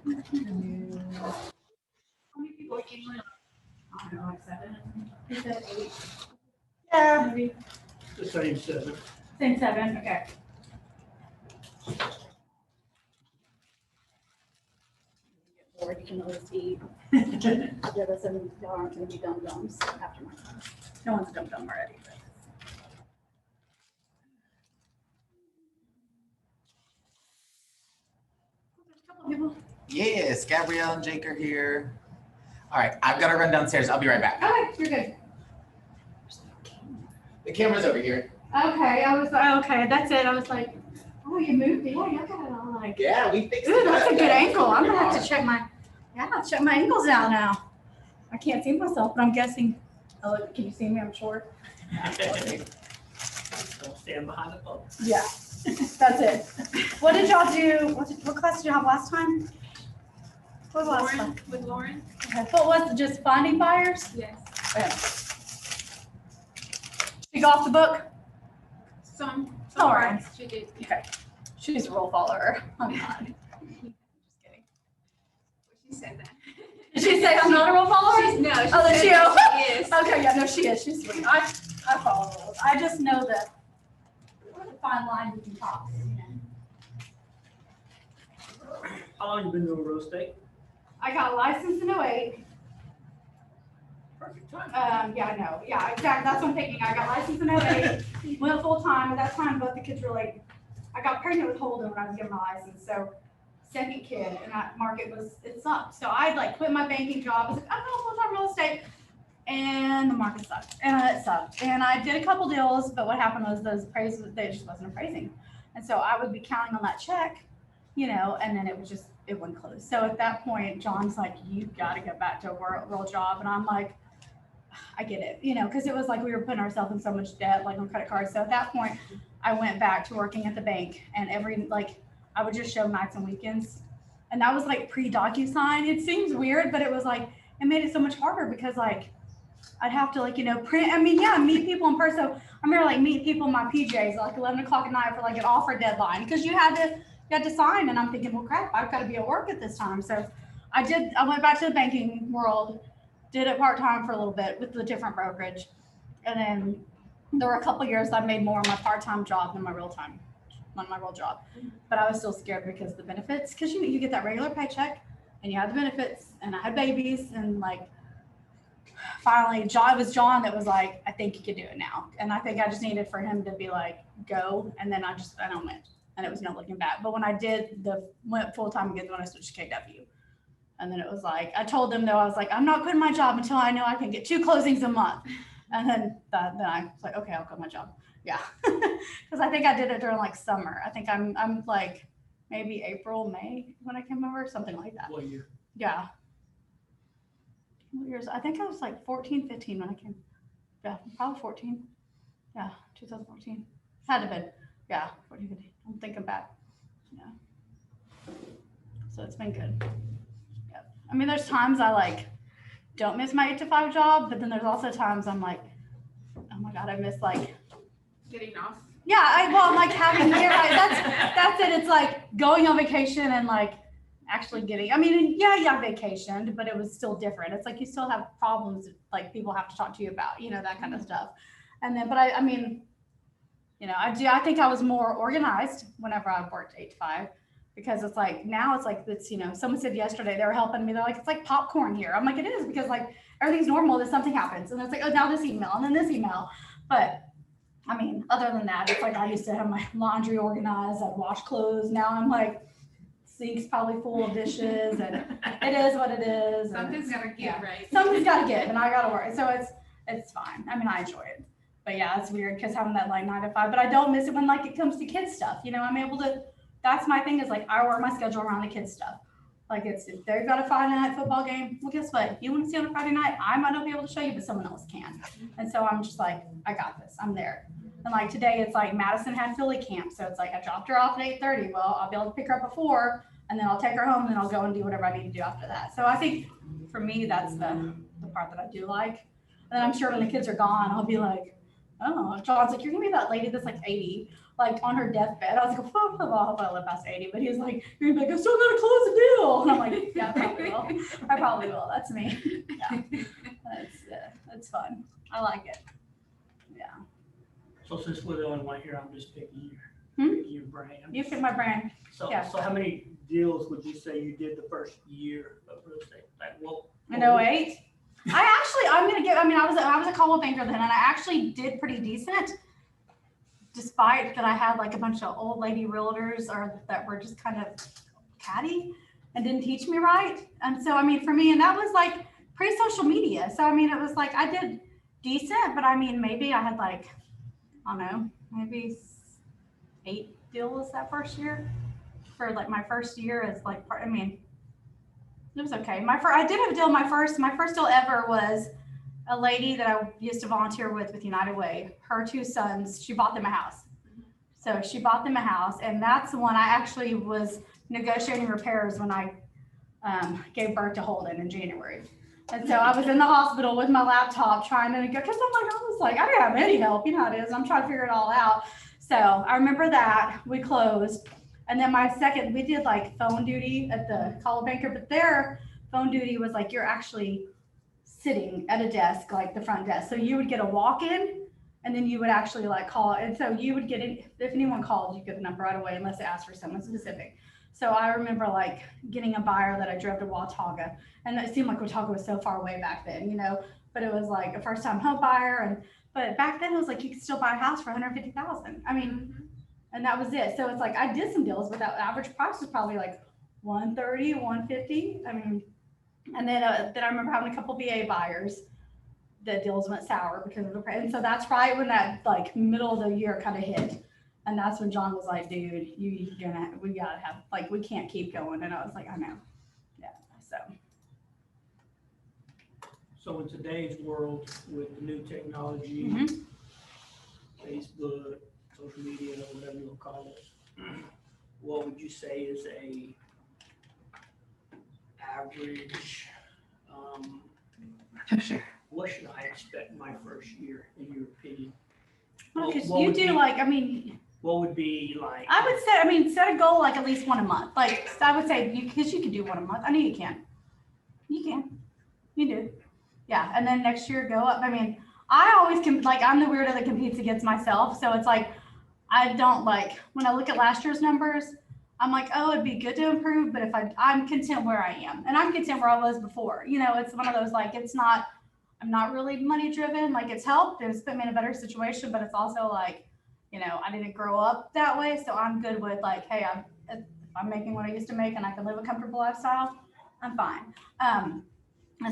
How many people are usually? I don't know, like 7. Is that 8? Yeah. Maybe. The same 7. Same 7. Okay. Or you can always eat. Yeah, those y'all aren't going to be dum-dums after my class. No one's dum-dum already. But. There's a couple people. Yes, Gabrielle and Jake are here. All right, I've got to run downstairs. I'll be right back. Okay, you're good. The camera's over here. Okay, I was like, okay, that's it. I was like, oh, you moved it. Yeah, you got it all like. Yeah, we fixed Ooh, it. that's a good ankle. I'm gonna have to check my ankles out now. I can't see myself, but I'm guessing. Oh, look, can you see me? I'm short. Don't stand behind the phone. Yeah, that's it. What did y'all do? What class did you have last time? What was last time? Lauren, with Lauren? Okay. What was it? Just finding fires? Yes. She got off the book. Some All right. parts she did. Okay. She's a rule follower. I'm not. Just kidding. She said that. Did she say I'm not a rule follower? No, she Oh, said she that she is. Okay, yeah, no, she is. She's sweet. I follow rules. I just know that what a fine line between talks. How long you been doing real estate? I got licensed in 08. Perfect time. Yeah, I know. Yeah, exactly. That's what I'm thinking. I got licensed in 08. Went full time. At that time, both the kids were like, I got pregnant with Holden when I was given my license. So second kid, and that market it sucked. So I like quit my banking job. I was like, I'm going full time real estate. And the market sucked, and it sucked. And I did a couple deals, but what happened was those appraisals, they just wasn't appraising. And so I would be counting on that check, and then it wouldn't close. So at that point, John's like, you got to get back to a real job. And I'm like, I get it, because it was like we were putting ourselves in so much debt, like on credit cards. So at that point, I went back to working at the bank, and I would just show nights and weekends. And that was like pre-DocuSign. It seems weird, but it was like, it made it so much harder because like, I'd have to print, meet people in person. So I'm here meet people in my PJs like 11 o'clock at night for like an offer deadline because you had to sign. And I'm thinking, well, crap, I've got to be at work at this time. So I went back to the banking world, did it part-time for a little bit with the different brokerage. And then there were a couple years I made more on my part-time job than my real job. But I was still scared because of the benefits, because you get that regular paycheck and you have the benefits, and I had babies, and finally, it was John that was like, I think you could do it now. And I think I just needed for him to be like, go. And then I went, and it was no looking back. But when I went full time again when I switched to KW. And then it was like, I told them though, I was like, I'm not quitting my job until I know I can get 2 closings a month. And then I was like, okay, I'll quit my job. Yeah. Because I think I did it during summer. I think I'm like maybe April, May when I came over, something like that. What year? Yeah. What years? I think I was 14, 15 when I came. Yeah, probably 14. Yeah, 2014. Had to been. Yeah, 14, 15. I'm thinking back. Yeah. So it's been good. Yeah. I mean, there's times I don't miss my 8 to 5 job, but then there's also times I'm like, oh my God, I miss Getting off. yeah, I'm having here. That's it. It's like going on vacation and actually getting, yeah, vacationed, but it was still different. It's like you still have problems people have to talk to you about, that kind of stuff. And then, but I think I was more organized whenever I worked 8 to 5, because it's now it's someone said yesterday, they were helping me. They're like, it's like popcorn here. I'm like, it is, because everything's normal, then something happens. And it's like, oh, now this email and then this email. But other than that, it's I used to have my laundry organized. I'd wash clothes. Now I'm sink's probably full of dishes, and it is what it is. Something's gotta give, right? Something's gotta give, and I gotta work. So it's fine. I enjoy it. But yeah, it's weird because having that 9 to 5, but I don't miss it when it comes to kids stuff. I'm able to, that's my thing is I work my schedule around the kids stuff. If they've got a Friday night football game, well, guess what? You want to see on a Friday night, I might not be able to show you, but someone else can. And so I'm just I got this, I'm there. And today it's Madison had Philly camp. So it's I dropped her off at 8:30. Well, I'll be able to pick her up at 4, and then I'll take her home, and then I'll go and do whatever I need to do after that. So I think for me, that's the part that I do like. And then I'm sure when the kids are gone, I'll be oh, John's like, you're gonna be that lady that's like 80, like on her deathbed. I was like, oh, I hope I live past 80. But he was like, you're gonna be like, I still gotta close the deal. And I'm like, yeah, I probably will. I probably will. That's me. Yeah, that's fun. I like it. Yeah. So since we're the only one here, I'm just picking Hmm? your brain. You fit my brand. So, yeah. so how many deals would you say you did the first year of real estate? Like, what? In 08. I was a call banker then, and I actually did pretty decent, despite that I had like a bunch of old lady realtors or that were just kind of catty and didn't teach me right. And so, I mean, for me, and that was like pre-social media. So, I mean, it was like I did decent, but I mean, maybe I had like, I don't know, maybe 8 deals that first year for like my first year as like part, I mean, it was okay. I did have a deal. My first deal ever was a lady that I used to volunteer with United Way. Her 2 sons, she bought them a house. So she bought them a house, and that's the one I actually was negotiating repairs when I gave birth to Holden in January. And so I was in the hospital with my laptop trying to go, because I didn't have any help. You know how it is. I'm trying to figure it all out. So I remember that we closed. And then we did like phone duty at the call banker, but their phone duty was like you're actually sitting at a desk, like the front desk. So you would get a walk-in, and then you would actually like call. And so you would get it, if anyone called, you get the number right away unless they asked for someone specific. So I remember like getting a buyer that I drove to Watauga, and it seemed like Watauga was so far away back then, you know, but it was like a first time home buyer. But back then it was like you could still buy a house for $150,000. I mean, and that was it. So it's like I did some deals, but that average price was probably like 130, 150. I mean, and then I remember having a couple VA buyers. The deals went sour because of the price. And so that's right when that like middle of the year kind of hit. And that's when John was like, dude, we gotta have, like, we can't keep going. And I was like, I know. Yeah. So in today's world with the new technology, Mhm. Facebook, social media, whatever you want to call it, what would you say is a average, what should I expect my first year, in your opinion? Because What you would do be- like, I mean, What would be like? I would set a goal like at least one a month. Like I would say because you can do one a month. I know you can. You can. You do. Yeah. And then next year go up. I mean, I always I'm the weirdo that competes against myself. So it's like, I don't like, when I look at last year's numbers, I'm like, oh, it'd be good to improve. But if I'm content where I am, and I'm content where I was before, you know, it's one of those, like, I'm not really money driven. Like it's helped and it's put me in a better situation, but it's also like, you know, I didn't grow up that way. So I'm good with like, hey, if I'm making what I used to make and I can live a comfortable lifestyle, I'm fine.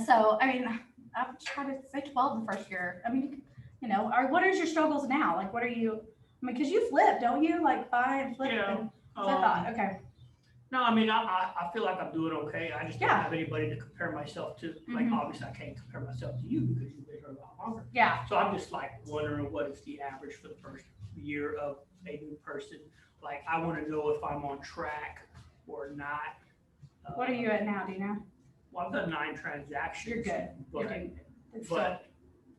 So, I mean, I would try to say 12 the first year. I mean, you know, what is your struggles now? Like, what are you, I mean, cause you flip, don't you? Like buy and flip. Yeah. And, so I thought, okay. No, I mean, I feel like I'm doing okay. I just don't Yeah. have anybody to compare myself to. Like, Mhm. obviously, I can't compare myself to you because you've been here a lot longer. Yeah. So I'm just like wondering what is the average for the first year of a new person? Like, I want to know if I'm on track or not. What are you at now? Do you know? Well, I've done 9 transactions. You're good. You're But, doing it's still, but,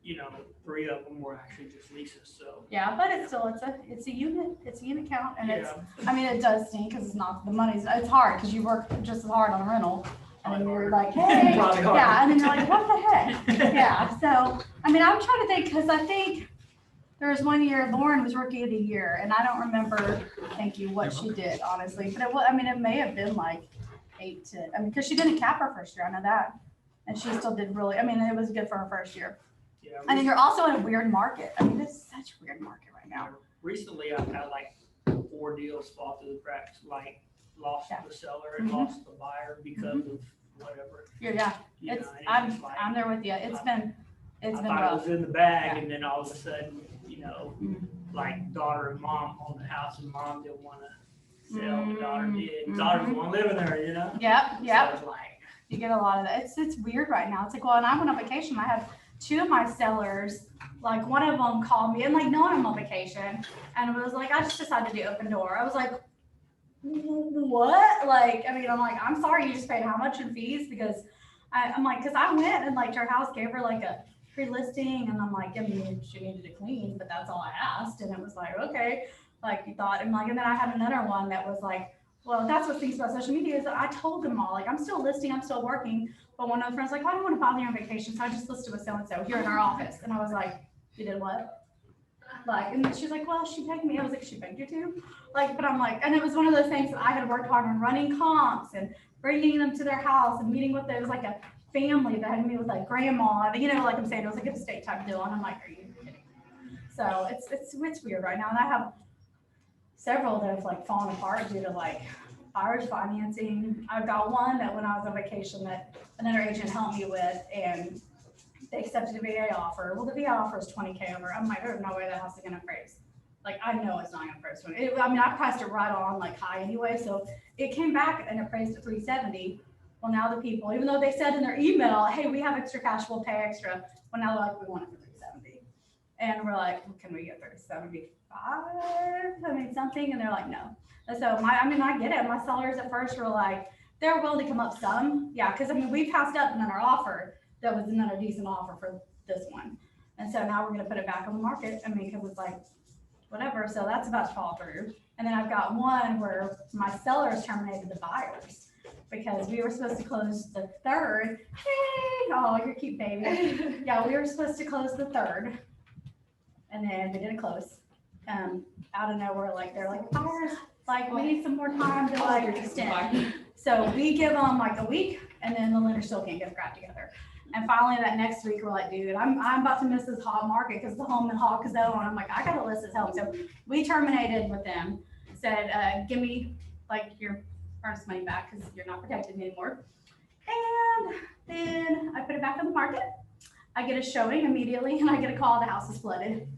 you know, 3 of them were actually just leases, so. yeah, but it's still, it's a unit count, and it's, Yeah. I mean, it does stink because it's not, the money's, it's hard because you work just as hard on a rental. And then you're like, hey, Probably hard. yeah, and then you're like, what the heck? Yeah, so, I mean, I'm trying to think, because I think there was one year Lauren was rookie of the year, and I don't remember, thank you, what she did, honestly. But it was, I mean, it may have been like 8 to, I mean, because she didn't cap her first year, I know that. And she still did really, I mean, it was good for her first year. Yeah, And then you're also in a weird market. I mean, it's such a weird market right now. recently I've had like 4 deals fall through the cracks, like lost Yeah. the seller and Mhm. lost the buyer because of whatever. Yeah, You it's, know, and it's I'm there with you. It's been I thought it rough. was in the bag, Yeah. and then all of a sudden, you know, Mhm. like daughter and mom owned the house, and mom didn't want to sell, but daughter did. Mhm. Daughter's the one living there, you know. Yep, yep. So it's like, You get a lot of that. It's weird right now. It's like, well, and I went on vacation. I had 2 of my sellers, like one of them called me and like knowing I'm on vacation, and it was like, I just decided to do open door. I was like, what? Like, I mean, I'm like, I'm sorry, you just paid how much in fees? Because I'm like, because I went and like her house gave her like a pre-listing, and I'm like, I mean, she needed to clean, but that's all I asked, and it was like, okay, like you thought, and like, and then I had another one that was like, well, that's what things about social media is that I told them all, like, I'm still listing, I'm still working, but one of the friends like, well, I don't want to bother you on vacation, so I just listed with so-and-so here in our office, and I was like, you did what? Like, and she's like, well, she begged me. I was like, she begged you to? Like, but I'm like, and it was one of those things that I had worked hard on running comps and bringing them to their house and meeting with them. It was like a family that had to meet with like grandma, you know, like I'm saying, it was like a state type deal. And I'm like, are you kidding me? So it's weird right now. And I have several that have like fallen apart due to like buyer's financing. I've got one that when I was on vacation that another agent helped me with, and they accepted a VA offer. Well, the VA offer is 20K over. I'm like, there's no way that house is gonna appraise. Like, I know it's not gonna appraise 20. I mean, I priced it right on like high anyway, so it came back and appraised at 370. Well, now the people, even though they said in their email, hey, we have extra cash, we'll pay extra. Well, now they're like, we want it for 370. And we're like, well, can we get 375? I mean, something, and they're like, no. And so I get it. My sellers at first were like, they're willing to come up some. Yeah, because I mean, we passed up another offer that was another decent offer for this one. And so now we're gonna put it back on the market. I mean, cause it's like, whatever, so that's about to fall through. And then I've got one where my sellers terminated the buyers because we were supposed to close the 3rd. Hey, oh, you're cute, baby. Yeah, we were supposed to close the 3rd. And then they didn't close. Out of nowhere, like, they're like, buyers, like, we need some more time to like extend. So we give them like a week, and then the lender still can't get the crap together. And finally, that next week, we're like, dude, I'm about to miss this hot market because the home in Hawkesville, and I'm like, I gotta list this home. So we terminated with them, said, give me like your earnest money back because you're not protected anymore. And then I put it back on the market. I get a showing immediately, and I get a call, the house is flooded.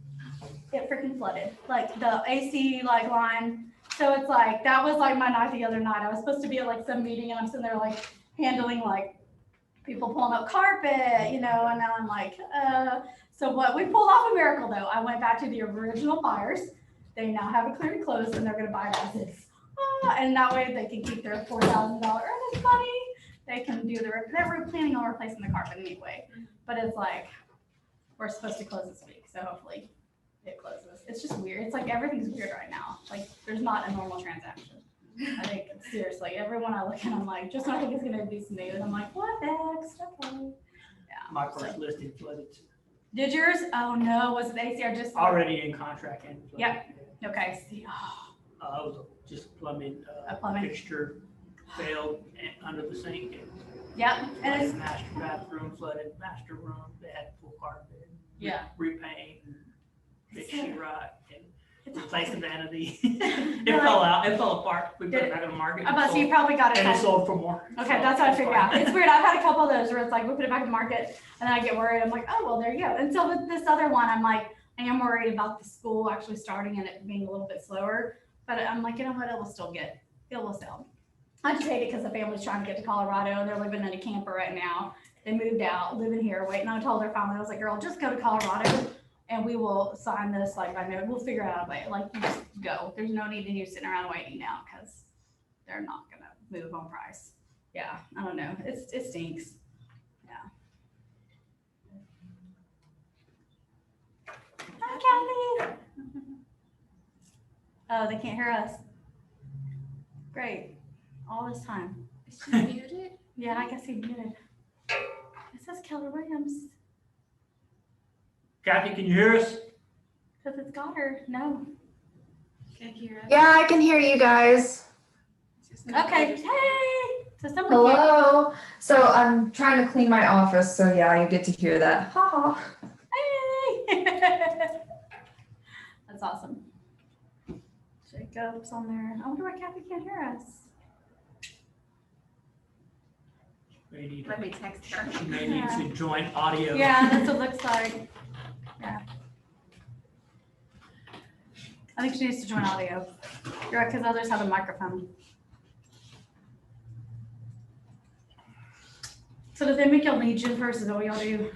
It freaking flooded, like the AC like line. So it's like, that was like my night the other night. I was supposed to be at like some meeting, and I'm sitting there like handling like people pulling up carpet, you know, and then I'm like, so what, we pulled off a miracle though. I went back to the original buyers. They now have it clear and closed, and they're gonna buy it as is. And that way they can keep their $4,000 earnest money. They can do they're planning on replacing the carpet anyway. But it's like, we're supposed to close this week, so hopefully it closes. It's just weird. It's like everything's weird right now. Like, there's not a normal transaction. I think, seriously, everyone I look at, I'm like, just when I think it's gonna be some news, I'm like, what next? Okay. Yeah. My first listing flooded too. Did yours? Oh no, was it ACR just? Already in contract and. flooded. Yep. Okay, see, It was just plumbing, A plumbing. fixture failed under the sink. yep, and it's, Master bathroom flooded, master room, they had full carpet. Yeah. Repaint, and fix sheetrock, and it's replace the awesome. vanity. It fell out, it fell apart. We put it back on the market. I'm about to say, you probably got it. And it back. sold for more. Okay, So that's what I it's figured fine. out. It's weird. I've had a couple of those where it's like, we put it back in the market, and then I get worried. I'm like, oh, well, there you go. And so with this other one, I'm like, I am worried about the school actually starting and it being a little bit slower. But I'm like, you know what, it will sell. I just hate it because the family's trying to get to Colorado. They're living in a camper right now. They moved out, living here, waiting. I told their family, I was like, girl, just go to Colorado and we will sign this like by note. We'll figure out a way. Like, you just go. There's no need in you sitting around waiting now because they're not gonna move on price. Yeah, I don't know. It stinks. Yeah. Hi, Kathy. Oh, they can't hear us. Great. All this time. Is she muted? Yeah, I guess he muted. It says Keller Williams Kathy, can you hear us? because it's got her. No. Can't hear us. Yeah, I can hear you guys. It's just not Okay. understanding. Hey. So someone can't. Hello. So I'm trying to clean my office, so yeah, you get to hear that. Ha ha. Hey. That's awesome. Jacob's on there. I wonder why Kathy can't hear us. May need Let me text her. She may need to join audio. Yeah, that's what it looks like. Yeah. I think she needs to join audio. You're right, because others have a microphone. So does they make y'all Legion first? Is that what y'all do?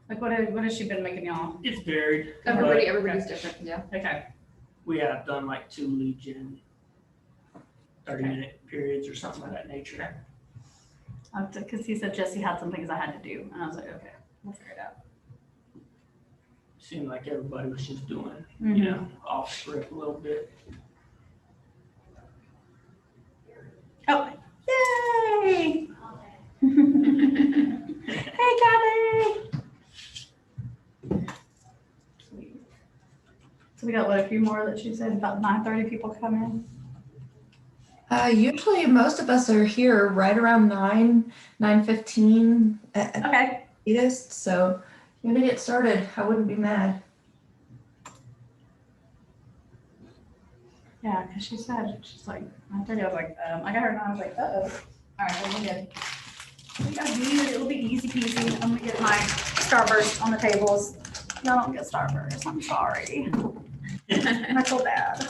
Like, what has she been making y'all? It's varied. Everybody's different, yeah. Okay. We have done like 2 lead gen 30-minute periods or something of that nature. Because he said Jesse had some things I had to do, and I was like, okay, we'll figure it out. seemed like everybody was just doing, Mhm. you know, off script a little bit. Oh, yay! Hey, Kathy! So we got, what, a few more that she said, about 9:30 people come in? Usually most of us are here right around 9:15 at Okay. latest, so I'm gonna get started. I wouldn't be mad. Yeah, because she said, she's like, 9:30, I was like, I got her and I was like, uh-oh. All right, well, we're good. We got good, it'll be easy peasy. I'm gonna get my Starburst on the tables. Y'all don't get Starburst, I'm sorry. I feel bad.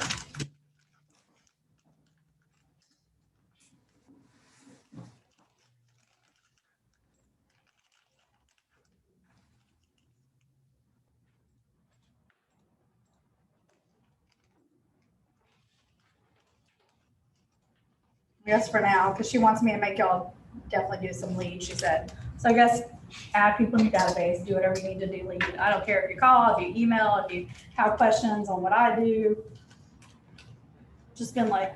I guess for now, because she wants me to make y'all definitely do some leads, she said. So I guess add people in your database, do whatever you need to do lead. I don't care if you call, if you email, if you have questions on what I do. Just been like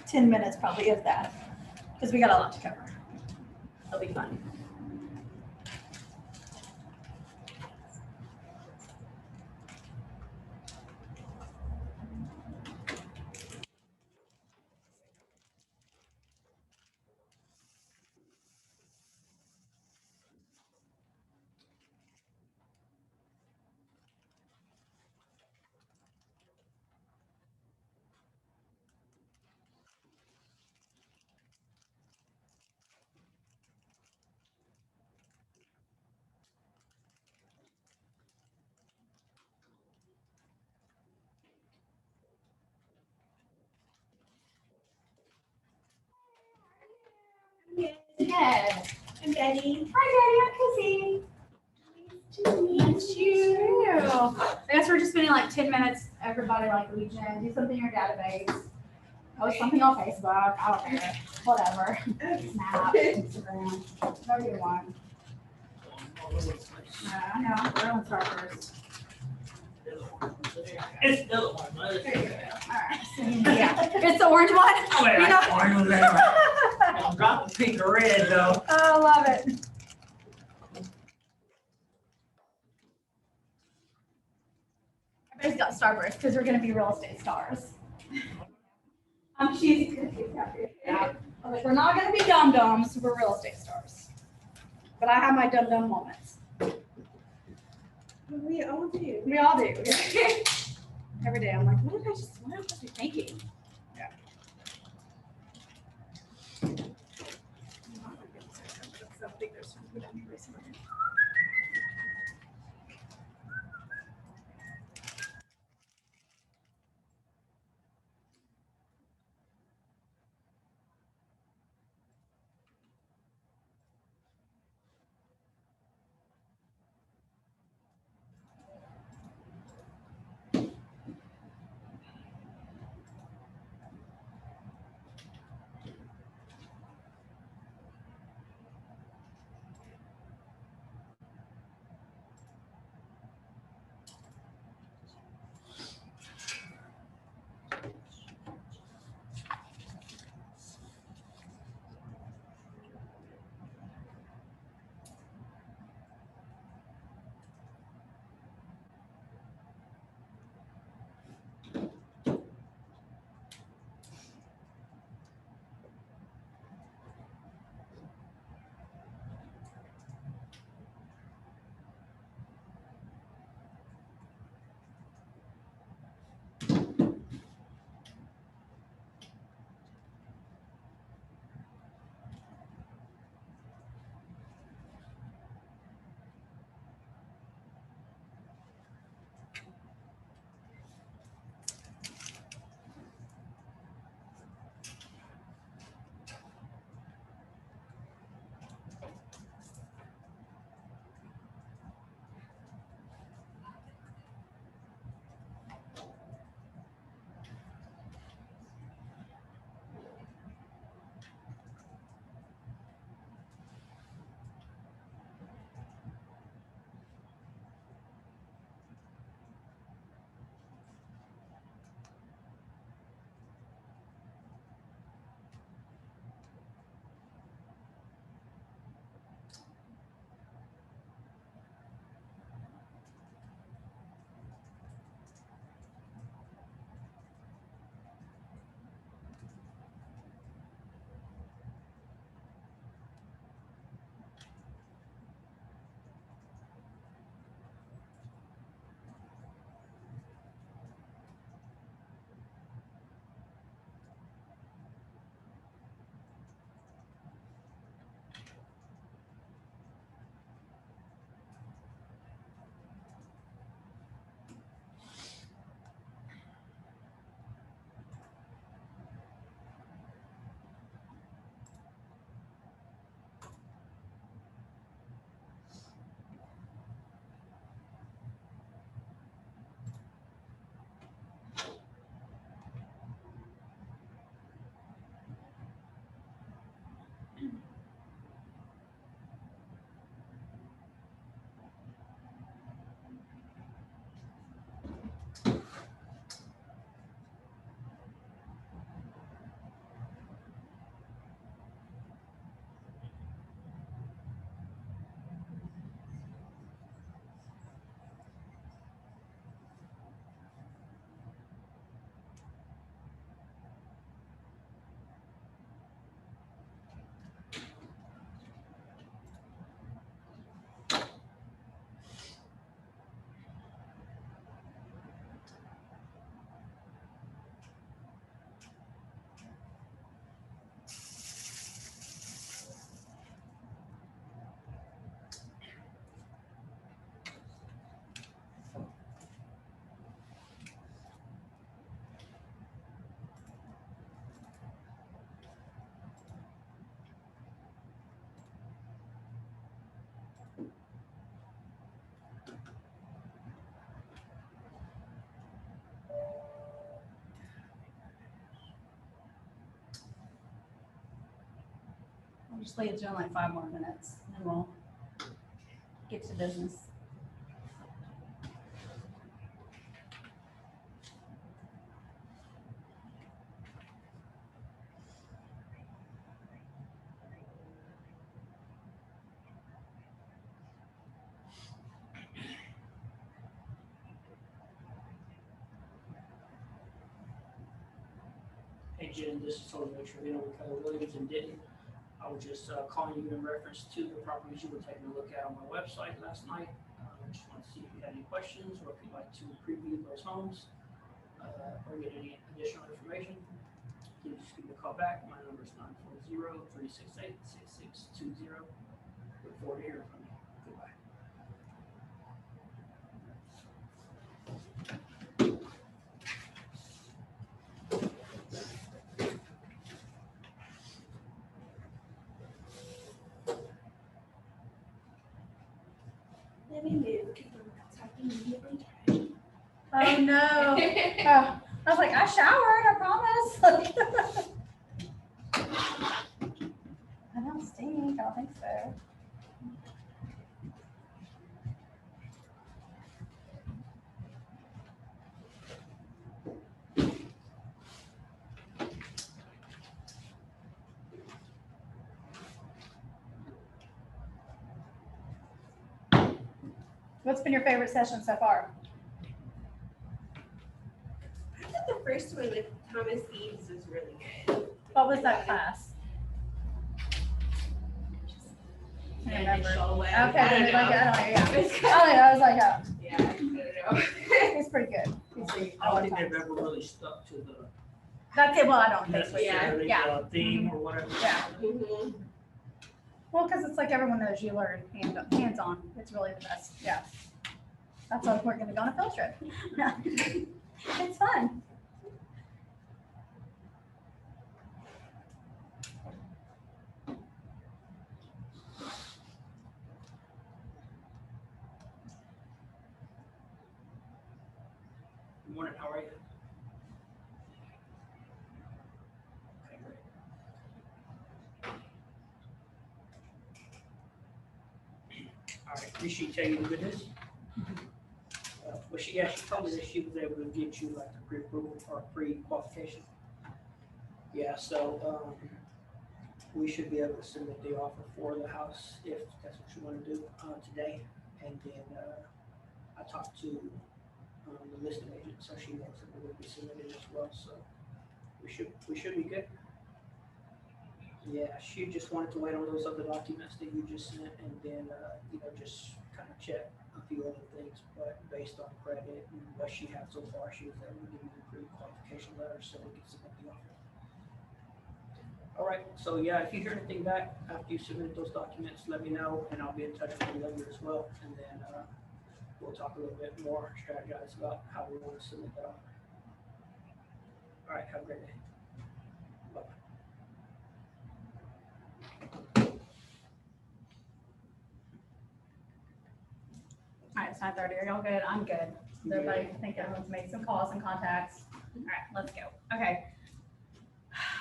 10 minutes probably, if that, because we got a lot to cover. It'll be fun. Yeah. I'm Betty. Hi, Daddy. I'm Kizzy. Nice to meet you. I guess we're just spending like 10 minutes, everybody like Legion, do something in your database. Post something on Facebook, I don't care, whatever. Snap, Instagram, whatever you want. I know, I'm throwing Starburst. It's the other one, right? There you go. Alright, so, yeah, it's the orange one? Oh, wait, You know- I orange was there. I'm dropping pink or red though. Oh, I love it. Everybody's got Starburst because we're gonna be real estate stars. She's happy. Yeah. I'm like, we're not gonna be dum-dums, we're real estate stars. But I have my dum-dum moments. We all do. We all do. Every day, I'm like, what am I supposed to be thinking? Yeah. just leave Jen like 5 more minutes and then we'll get to business. Hey Jen, this is Tony Mitchell, you know, with Keller Williams and Denton. I was just calling you in reference to the properties you were taking a look at on my website last night. I just wanted to see if you had any questions or if you'd like to preview those homes or get any additional information. Please just give me a call back. My number is 940-368-6620. Look forward to hearing from you. Goodbye. Let me move because I'm talking immediately trash. Oh no. Oh, I was like, I showered, I promise. I don't stink, I don't think so. What's been your favorite session so far? I thought the first one with Thomas Eves was really good. What was that class? I don't remember. Okay, I then don't like, know. I don't know, yeah. It's Oh, yeah, I was like, oh, Yeah, I don't know. he's pretty good. I don't think they've ever really stuck to the That's it, well, I don't think so. necessarily Yeah. theme or whatever. Yeah. Mhm. Well, because it's like everyone knows you learn hands-on. It's really the best, yeah. That's why we're gonna go on a field trip. It's fun. Good morning, how are you? Okay, great. All right, did she tell you the good news? Well, she told me that she was able to get you like the pre-approval or pre-qualification. Yeah, so, we should be able to submit the offer for the house if that's what you want to do, today. And then, I talked to, the listing agent, so she knows that it will be submitted as well, so we should be good. Yeah, she just wanted to wait on those other documents that you just sent and then, just kind of check a few other things, but based on credit and what she had so far, she was able to give you the pre-qualification letter so we can submit the offer. All right, so yeah, if you hear anything back after you submit those documents, let me know and I'll be in touch with you later as well. And then, we'll talk a little bit more, strategize about how we want to submit that offer. All right, have a great day. Bye. All right, it's 9:30. Are y'all good? I'm good. Does everybody think everyone's made some calls and contacts? All right, let's go. Okay.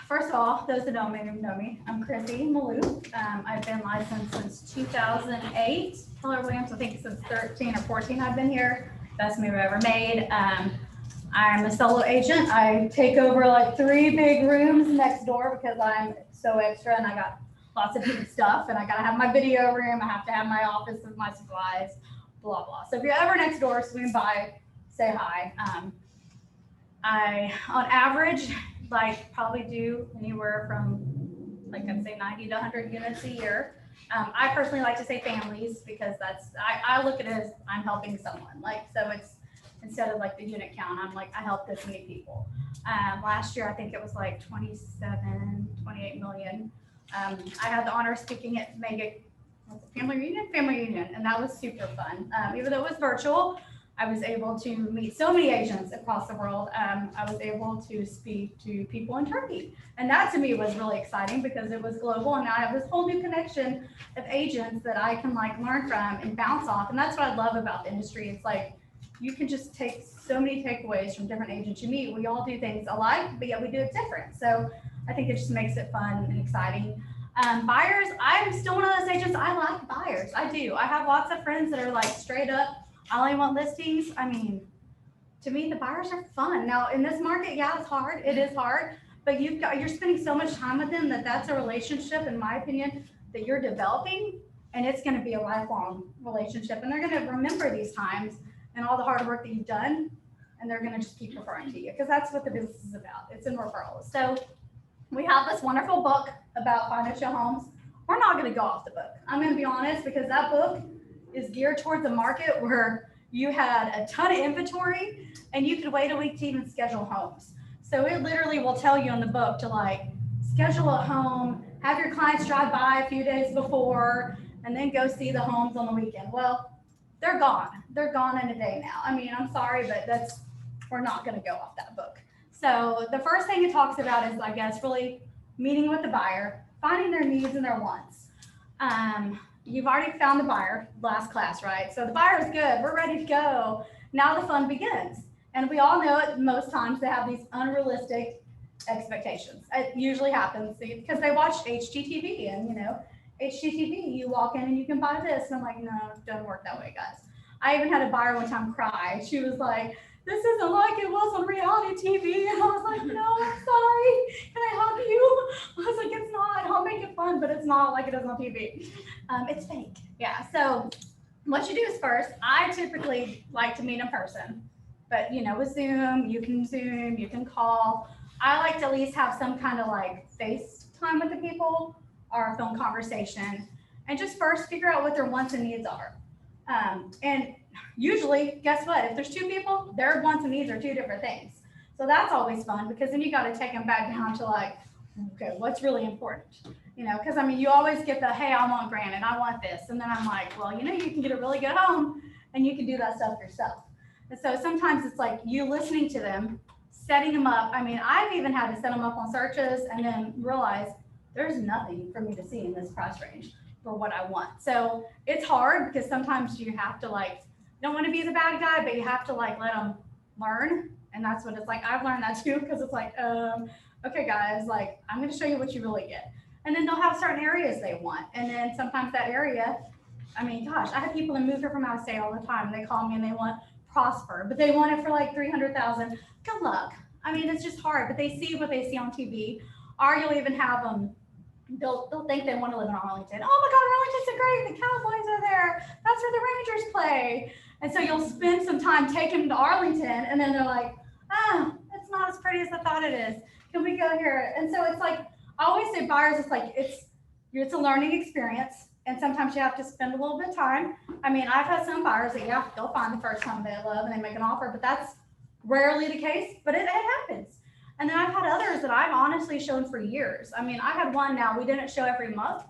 First of all, those that don't know me, I'm Chrissy Malou. I've been licensed since 2008. Keller Williams, I think since 13 or 14 I've been here. Best move I've ever made. I'm a solo agent. I take over like 3 big rooms next door because I'm so extra and I got lots of big stuff and I gotta have my video room. I have to have my office with my supplies, blah, blah. So if you're ever next door, swing by, say hi. I, on average, like probably do anywhere from, like I'd say 90 to 100 units a year. I personally like to say families because that's, I look at it as I'm helping someone. Like, so it's, instead of like the unit count, I'm like, I help this many people. Last year, I think it was like 28 million. I had the honor of speaking at Mega Family Reunion, and that was super fun. Even though it was virtual, I was able to meet so many Asians across the world. I was able to speak to people in Turkey. And that to me was really exciting because it was global and now I have this whole new connection of agents that I can like learn from and bounce off. And that's what I love about the industry. It's like, you can just take so many takeaways from different agents you meet. We all do things alike, but yet we do it different. So I think it just makes it fun and exciting. Buyers, I'm still one of those agents, I like buyers, I do. I have lots of friends that are like straight up, I only want listings. I mean, to me, the buyers are fun. Now, in this market, yeah, it's hard, it is hard, but you're spending so much time with them that that's a relationship, in my opinion, that you're developing, and it's gonna be a lifelong relationship, and they're gonna remember these times and all the hard work that you've done, and they're gonna just keep referring to you, because that's what the business is about, it's in referrals. So we have this wonderful book about financial homes. We're not gonna go off the book. I'm gonna be honest, because that book is geared towards a market where you had a ton of inventory and you could wait a week to even schedule homes. So it literally will tell you in the book to like schedule a home, have your clients drive by a few days before, and then go see the homes on the weekend. Well, they're gone. They're gone in a day now. I mean, I'm sorry, but we're not gonna go off that book. So the first thing it talks about is, I guess, really meeting with the buyer, finding their needs and their wants. You've already found the buyer last class, right? So the buyer is good. We're ready to go. Now the fun begins. And we all know it, most times they have these unrealistic expectations. It usually happens because they watch HGTV, and HGTV, you walk in and you can buy this. And I'm like, no, it doesn't work that way, guys. I even had a buyer one time cry. She was like, this isn't like it was on reality TV. And I was like, no, I'm sorry. Can I help you? I was like, it's not. I'll make it fun, but it's not like it is on TV. It's fake. Yeah. So what you do is first, I typically like to meet in person, but with Zoom, you can call. I like to at least have some kind of like FaceTime with the people or a phone conversation, and just first figure out what their wants and needs are. And usually, guess what? If there's two people, their wants and needs are two different things. So that's always fun, because then you got to take them back down to like, okay, what's really important? Because I mean, you always get the, hey, I want granite, I want this. And then I'm like, well, you can get a really good home and you can do that stuff yourself. And so sometimes it's like you listening to them, setting them up. I mean, I've even had to set them up on searches and then realize there's nothing for me to see in this price range for what I want. So it's hard, because sometimes you have to like, don't want to be the bad guy, but you have to like let them learn. And that's what it's like. I've learned that too, because it's like, okay, guys, like I'm going to show you what you really get. And then they'll have certain areas they want. And then sometimes that area, I mean, gosh, I have people that move here from out of state all the time. They call me and they want Prosper, but they want it for like 300,000. Good luck. I mean, it's just hard, but they see what they see on TV. Or you'll even have them, they'll think they want to live in Arlington. Oh my God, Arlington's so great. The Cowboys are there. That's where the Rangers play. And so you'll spend some time taking them to Arlington, and then they're like, it's not as pretty as I thought it is. Can we go here? And so it's like, I always say buyers, it's like, it's a learning experience. And sometimes you have to spend a little bit of time. I mean, I've had some buyers that, they'll find the first home they love and they make an offer, but that's rarely the case, but it happens. And then I've had others that I've honestly shown for years. I mean, I had one now, we didn't show every month,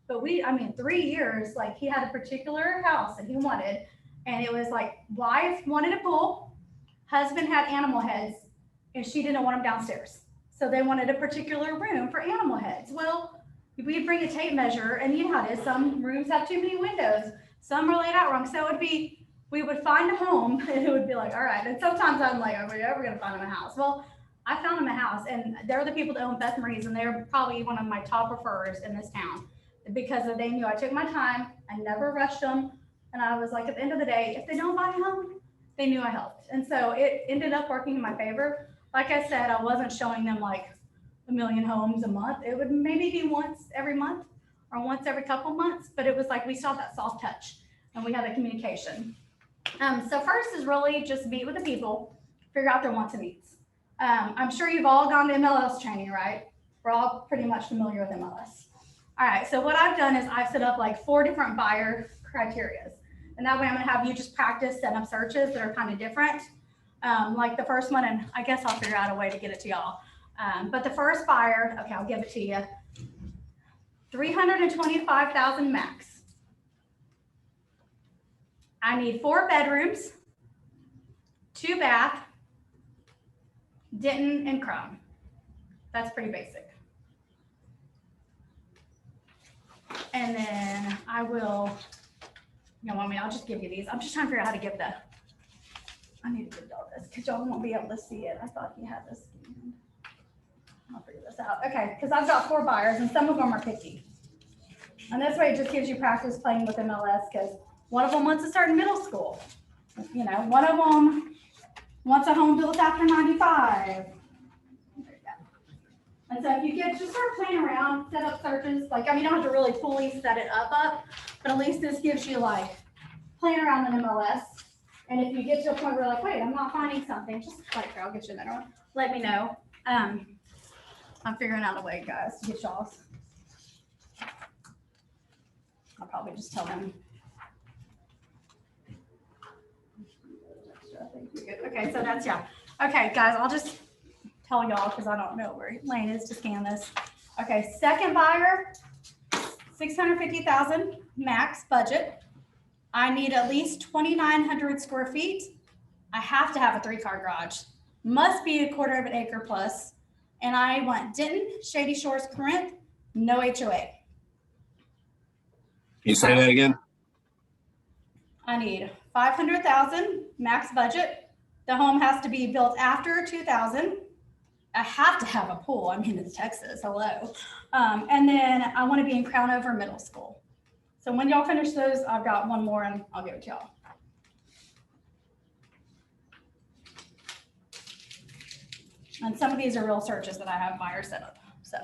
but 3 years, like he had a particular house that he wanted. And it was like, wife wanted a pool, husband had animal heads, and she didn't want them downstairs. So they wanted a particular room for animal heads. Well, we'd bring a tape measure, and you know how it is. Some rooms have too many windows. Some are laid out wrong. So it would be, we would find a home, and it would be like, all right. And sometimes I'm like, are we ever going to find them a house? Well, I found them a house, and they're the people that own Beth Marie's, and they're probably one of my top referrers in this town, because they knew I took my time. I never rushed them. And I was like, at the end of the day, if they don't buy a home, they knew I helped. And so it ended up working in my favor. Like I said, I wasn't showing them like 1 million homes a month. It would maybe be once every month or once every couple months, but it was like, we saw that soft touch and we had the communication. So first is really just meet with the people, figure out their wants and needs. I'm sure you've all gone to MLS training, right? We're all pretty much familiar with MLS. All right, so what I've done is I've set up like 4 different buyer criterias. And that way I'm gonna have you just practice setting up searches that are kind of different. Like the first one, and I guess I'll figure out a way to get it to y'all. But the first buyer, okay, I'll give it to you. 325,000 max. I need 4 bedrooms, 2 bath, Denton and Chrome. That's pretty basic. And then I will, I'll just give you these. I'm just trying to figure out how to give I need to give y'all this because y'all won't be able to see it. I thought he had this. I'll figure this out. Okay, because I've got 4 buyers and some of them are picky. And this way it just gives you practice playing with MLS, because one of them wants to start in middle school. You know, one of them wants a home built after 95. There you go. And so if you just start playing around, set up searches, like, I mean, you don't have to really fully set it up, but at least this gives you like playing around in MLS. And if you get to a point where you're like, wait, I'm not finding something, just like, I'll get you another one. Let me know. I'm figuring out a way, guys, to get y'all's. I'll probably just tell them. Okay, so that's, yeah. Okay, guys, I'll just tell y'all because I don't know where Lane is to scan this. Okay, second buyer, 650,000 max budget. I need at least 2,900 square feet. I have to have a 3-car garage. Must be a 1/4 acre plus. And I want Denton, Shady Shores, Corinth, no HOA. Can you say that again? I need 500,000 max budget. The home has to be built after 2000. I have to have a pool. I mean, it's Texas, hello. And then I want to be in Crownover Middle School. So when y'all finish those, I've got one more and I'll give it to y'all. And some of these are real searches that I have buyers set up, so.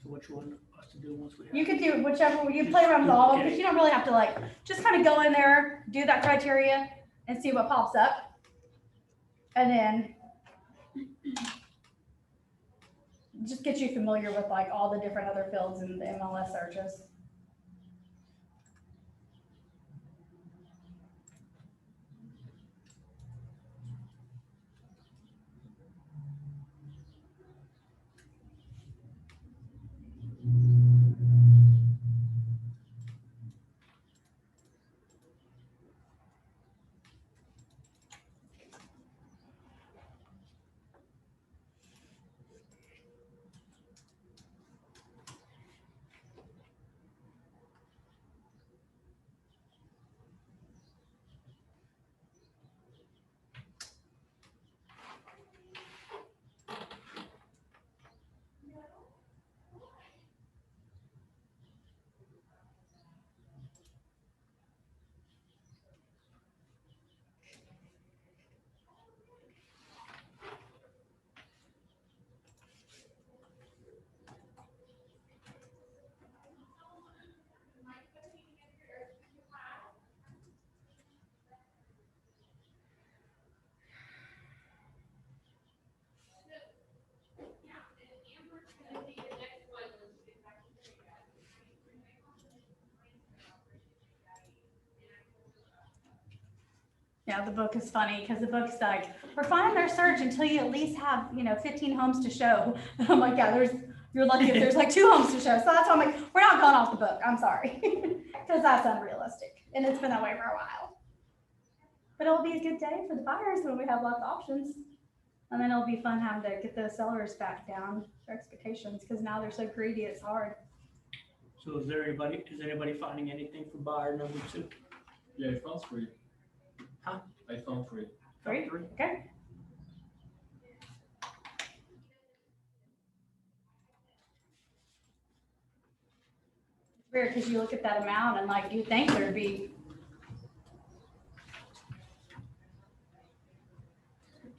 So which one us to do once we have? You could do whichever, you play around with all of them, because you don't really have to like, just kind of go in there, do that criteria and see what pops up. And then just get you familiar with like all the different other fields in the MLS searches. Yeah, the book is funny because the book's like, refine their search until you at least have, 15 homes to show. And I'm like, yeah, you're lucky if there's like 2 homes to show. So that's why I'm like, we're not going off the book. I'm sorry. Because that's unrealistic. And it's been that way for a while. But it'll be a good day for the buyers when we have lots of options. And then it'll be fun having to get the sellers back down their expectations because now they're so greedy, it's hard. So is anybody finding anything for buyer number 2? Yeah, I found 3. Huh? I found 3. 3? Okay. It's weird because you look at that amount and like you think there'd be.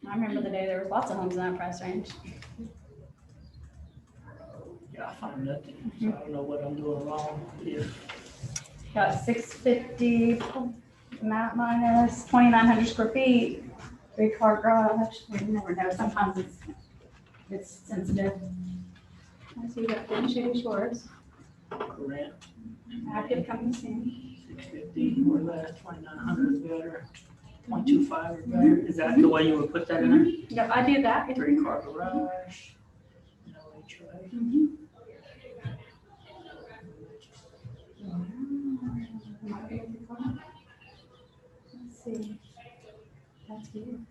I remember the day there was lots of homes in that price range. Yeah, I found nothing. So I don't know what I'm doing wrong here. Got 650 minus 2,900 square feet, 3-car garage. You never know. Sometimes it's sensitive. I see you got good Shady Shores. Corinth, Active coming soon. 650 or less, 2,900 is better, 0.25 or better. Is that the way you would put that in there? Yep, I did that. 3-car garage, no HOA. Mhm. Let's see. That's good.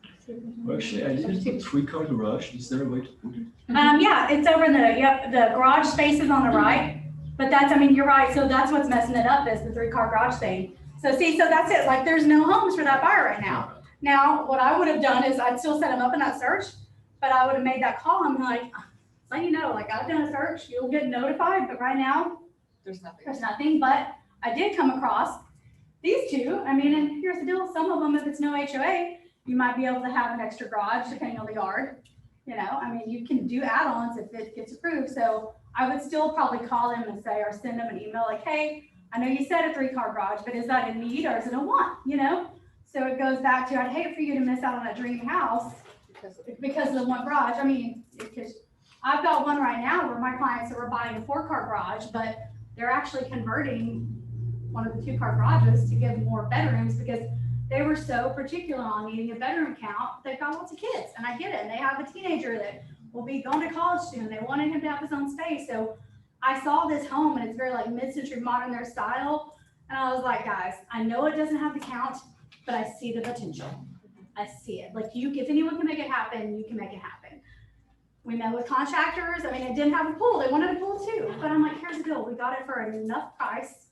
Well, actually, I didn't put 3-car garage. Is there a way to put it? Yeah, it's over in the garage space is on the right. But that's, I mean, you're right, so that's what's messing it up is the 3-car garage thing. So see, so that's it, like, there's no homes for that buyer right now. Now, what I would have done is I'd still set them up in that search, but I would have made that call, I'm like, so you know, like, I've done a search, you'll get notified, but right now, There's nothing. there's nothing, but I did come across these two. I mean, and here's the deal, some of them, if it's no HOA, you might be able to have an extra garage depending on the yard. You know, I mean, you can do add-ons if it gets approved, so I would still probably call them and say, or send them an email like, hey, I know you said a 3-car garage, but is that a need or is it a want, you know? So it goes back to, I'd hate for you to miss out on a dream house because of the one garage. I mean, because I've got one right now where my clients are buying a 4-car garage, but they're actually converting one of the 2-car garages to give more bedrooms because they were so particular on needing a bedroom count. They've got lots of kids, and I get it. And they have a teenager that will be going to college soon. They wanted him to have his own space. So I saw this home, and it's very like mid-century modern their style. And I was like, guys, I know it doesn't have the count, but I see the potential. I see it. Like if anyone can make it happen, you can make it happen. We met with contractors. I mean, it didn't have a pool. They wanted a pool too. But I'm like, here's the deal. We got it for enough price.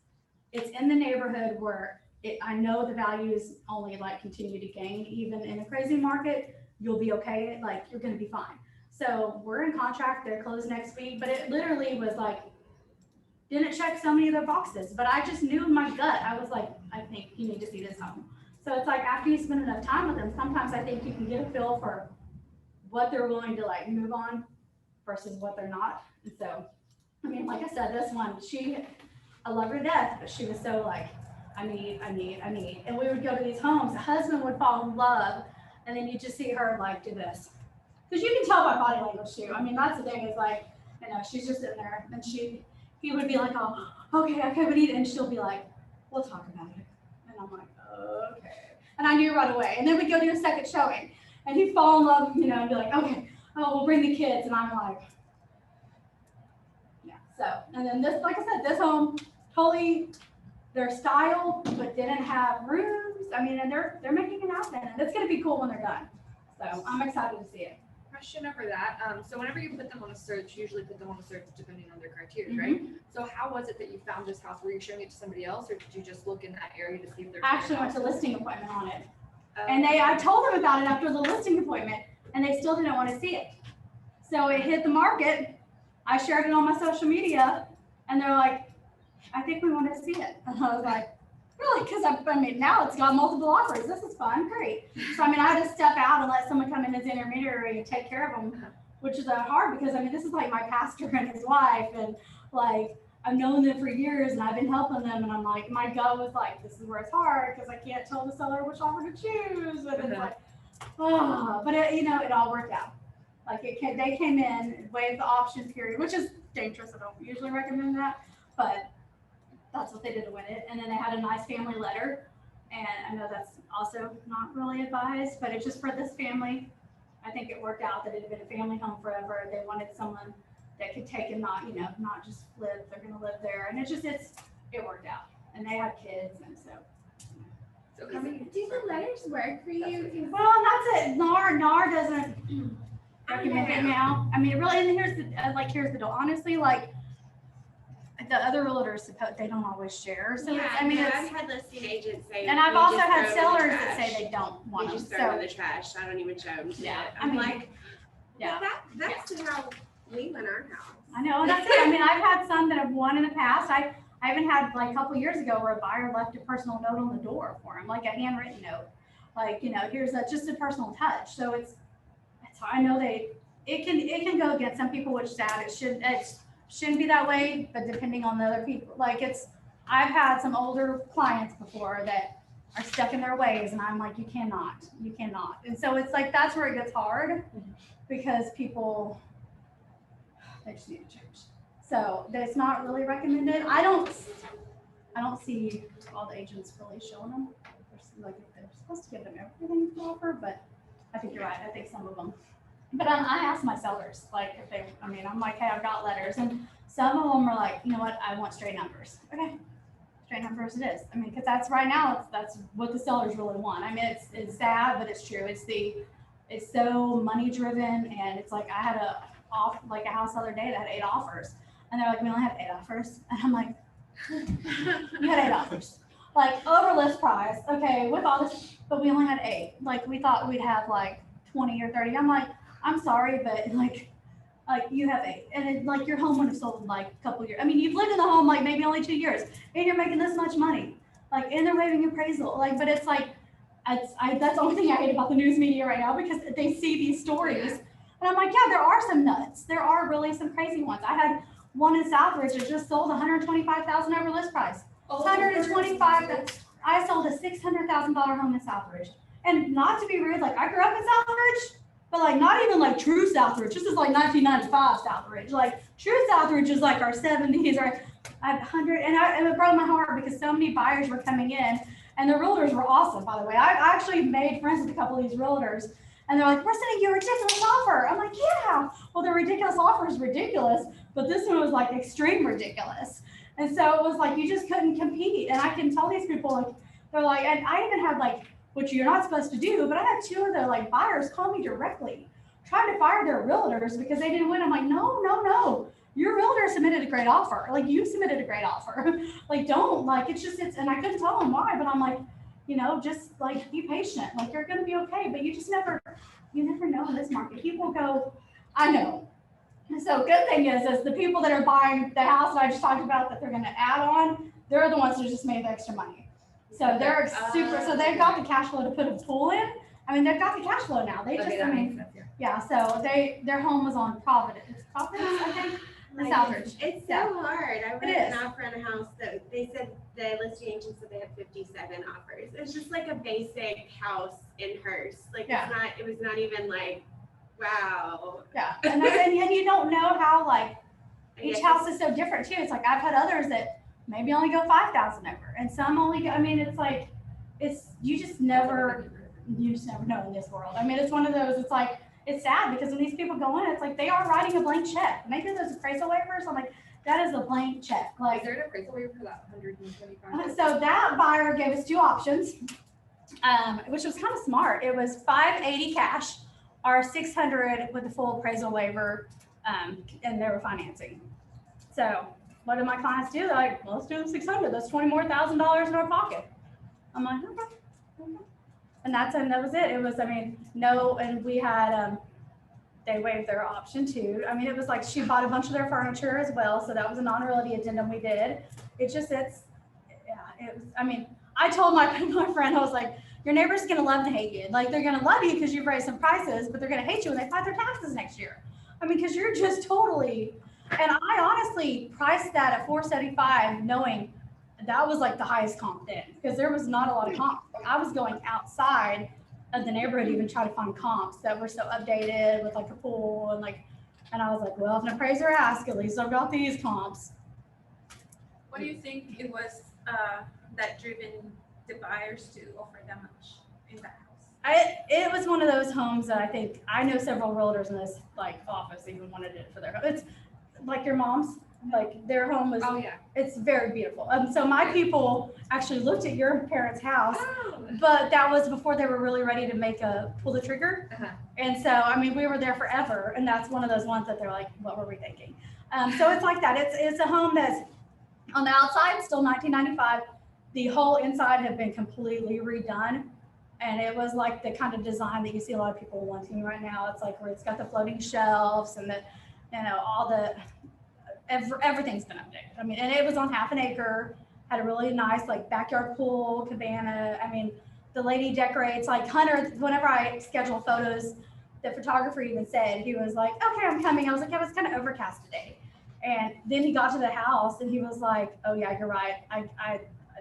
It's in the neighborhood where I know the values only like continue to gain. Even in a crazy market, you'll be okay. Like you're going to be fine. So we're in contract. They're closed next week. But it literally was like, didn't check so many of their boxes. But I just knew in my gut, I was like, I think you need to see this home. So it's like after you spend enough time with them, sometimes I think you can get a feel for what they're willing to like move on versus what they're not. And so, I mean, like I said, this one, I love her to death, but she was so like, I need. And we would go to these homes, the husband would fall in love, and then you just see her like do this. Because you can tell by body language too. I mean, that's the thing is like, you know, she's just sitting there and he would be like, oh, okay, we need it. And she'll be like, we'll talk about it. And I'm like, okay. And I knew right away. And then we'd go do a second showing and he'd fall in love, you know, and be like, okay, oh, we'll bring the kids. And I'm like, yeah. So, and then this, like I said, this home, totally their style, but didn't have rooms. I mean, and they're making it happen, and it's gonna be cool when they're done. So I'm excited to see it. Question over that. So whenever you put them on a search, you usually put them on a search depending on their criteria, right? So how was it that you found this house? Were you showing it to somebody else, or did you just look in that area to see if there's? Actually went to listing appointment on it, and I told them about it after the listing appointment, and they still didn't want to see it. So it hit the market. I shared it on my social media, and they're like, I think we want to see it. And I was like, really? Because I mean, now it's got multiple offers. This is fun, great. So I mean, I had to step out and let someone come in as intermediary and take care of them, which is hard because I mean, this is like my pastor and his wife, and like I've known them for years and I've been helping them, and I'm like, my gut was like, this is where it's hard because I can't tell the seller which offer to choose, and it's like, oh, but it, you know, it all worked out. Like they came in, waived the option period, which is dangerous. I don't usually recommend that, but that's what they did to win it. And then they had a nice family letter. And I know that's also not really advised, but it's just for this family. I think it worked out that it had been a family home forever. They wanted someone that could take and not, you know, not just live, they're going to live there. And it worked out. And they have kids. And so. Do the letters work for you? Well, that's it. NAR doesn't recommend it now. I mean, really, and here's the deal. Honestly, like, the other realtors, they don't always share. So Yeah, I mean, I've it's, had listing agents say. and I've "We also just had throw it in the sellers that say trash. they don't want We them. just throw it in So, the trash. I don't even show them to Yeah, it. I I'm mean, like, yeah. that's how we win our house. I know, and that's it. I mean, I've had some that have won in the past. I even had like a couple years ago where a buyer left a personal note on the door for him, like a handwritten note. Like, you know, here's just a personal touch. So it's I know it can go against some people, which is sad. It shouldn't be that way, but depending on the other people, like I've had some older clients before that are stuck in their ways, and I'm like, you cannot. And so it's like, that's where it gets hard because people, they just need to change. So that's not really recommended. I don't see all the agents really showing them. Like they're supposed to give them everything to offer, but I think you're right. I think some of them. But I ask my sellers, like if they, I mean, I'm like, hey, I've got letters, and some of them are like, you know what, I want straight numbers. Okay, straight numbers it is. I mean, because that's right now, that's what the sellers really want. I mean, it's sad, but it's true. It's so money driven, and it's like I had a house the other day that had 8 offers. And they're like, we only have 8 offers. And I'm like, you had 8 offers. Like over list price, okay, with all this, but we only had 8. Like we thought we'd have like 20 or 30. I'm like, I'm sorry, but like you have 8, and it, like your home would have sold in like a couple years. I mean, you've lived in the home like maybe only 2 years, and you're making this much money, like, and they're waiving appraisal, like, but it's like, that's the only thing I hate about the news media right now, because they see these stories, and I'm like, yeah, there are some nuts. There are really some crazy ones. I had one in Southridge that just sold $125,000 over list price. 125. I sold a $600,000 home in Southridge, and not to be rude, like I grew up in Southridge. But like not even like true Southridge. This is like 1995 Southridge. Like true Southridge is like our 70s, right? At 100, and it broke my heart because so many buyers were coming in, and the realtors were awesome, by the way. I actually made friends with a couple of these realtors, and they're like, "We're sending you a ridiculous offer." I'm like, "Yeah." Well, the ridiculous offer is ridiculous, but this one was like extreme ridiculous, and so it was like you just couldn't compete. And I can tell these people, like, they're like, and I even had like, which you're not supposed to do, but I had 2 of the like buyers call me directly, trying to fire their realtors because they didn't win. I'm like, no. Your realtor submitted a great offer. Like you submitted a great offer. Like don't, like it's, and I couldn't tell them why, but I'm like, just like be patient. Like you're gonna be okay, but you never know in this market. People go, I know. So good thing is the people that are buying the house that I just talked about that they're gonna add on, they're the ones that just made the extra money. So they're super, so they've got the cash flow to put a pool in. I mean, they've got the cash flow now. They just, Okay, that makes sense, yeah. yeah, so their home was on Providence, I think, in Southridge. It's so Yeah. hard. I went is. an offer on a house that they said the listing agent said they had 57 offers. It's just like a basic house in Hearst. Like Yeah. it was not even like, wow. Yeah, and you don't know how like I each guess house is so different too. It's like I've had others that maybe only go 5,000 over, and some only go. I mean, it's like you just never know in this world. I mean, it's one of those. It's like it's sad because when these people go in, it's like they are writing a blank check. Maybe those appraisal waivers. I'm like, that is a blank check. Like Is there an appraisal waiver for that 125? so that buyer gave us 2 options, which was kind of smart. It was 580 cash or 600 with the full appraisal waiver, and they were financing. So what did my clients do? They're like, well, let's do the 600. That's $20,000 more in our pocket. I'm like, okay. And that was it. It was, I mean, no, and we had, they waived their option too. I mean, it was like she bought a bunch of their furniture as well. So that was a non-realty addendum we did. It was, I mean, I told my friend, I was like, your neighbor's gonna love to hate you. Like they're gonna love you because you've raised some prices, but they're gonna hate you when they file their taxes next year. I mean, because you're just totally, and I honestly priced that at 475, knowing that was like the highest comp then, because there was not a lot of comps. Like, I was going outside of the neighborhood, even try to find comps that were so updated with like a pool and I was like, well, if an appraiser asks, at least I've got these comps. What do you think it was that driven the buyers to offer that much in that house? It was one of those homes that I think, I know several realtors in this like office even wanted it for their home. It's like your mom's, like their home was, Oh, yeah. it's very beautiful. So my people actually looked at your parents' house, Oh. but that was before they were really ready to pull the trigger. Uh-huh. And so, I mean, we were there forever, and that's one of those ones that they're like, what were we thinking? So it's like that. It's a home that's on the outside, still 1995. The whole inside had been completely redone. And it was like the kind of design that you see a lot of people wanting right now. It's like where it's got the floating shelves and everything's been updated. I mean, and it was on half an acre, had a really nice like backyard pool, cabana. I mean, the lady decorates like Hunter, whenever I schedule photos, the photographer even said, he was like, okay, I'm coming. I was like, yeah, it was kind of overcast today. And then he got to the house and he was like, oh yeah, you're right.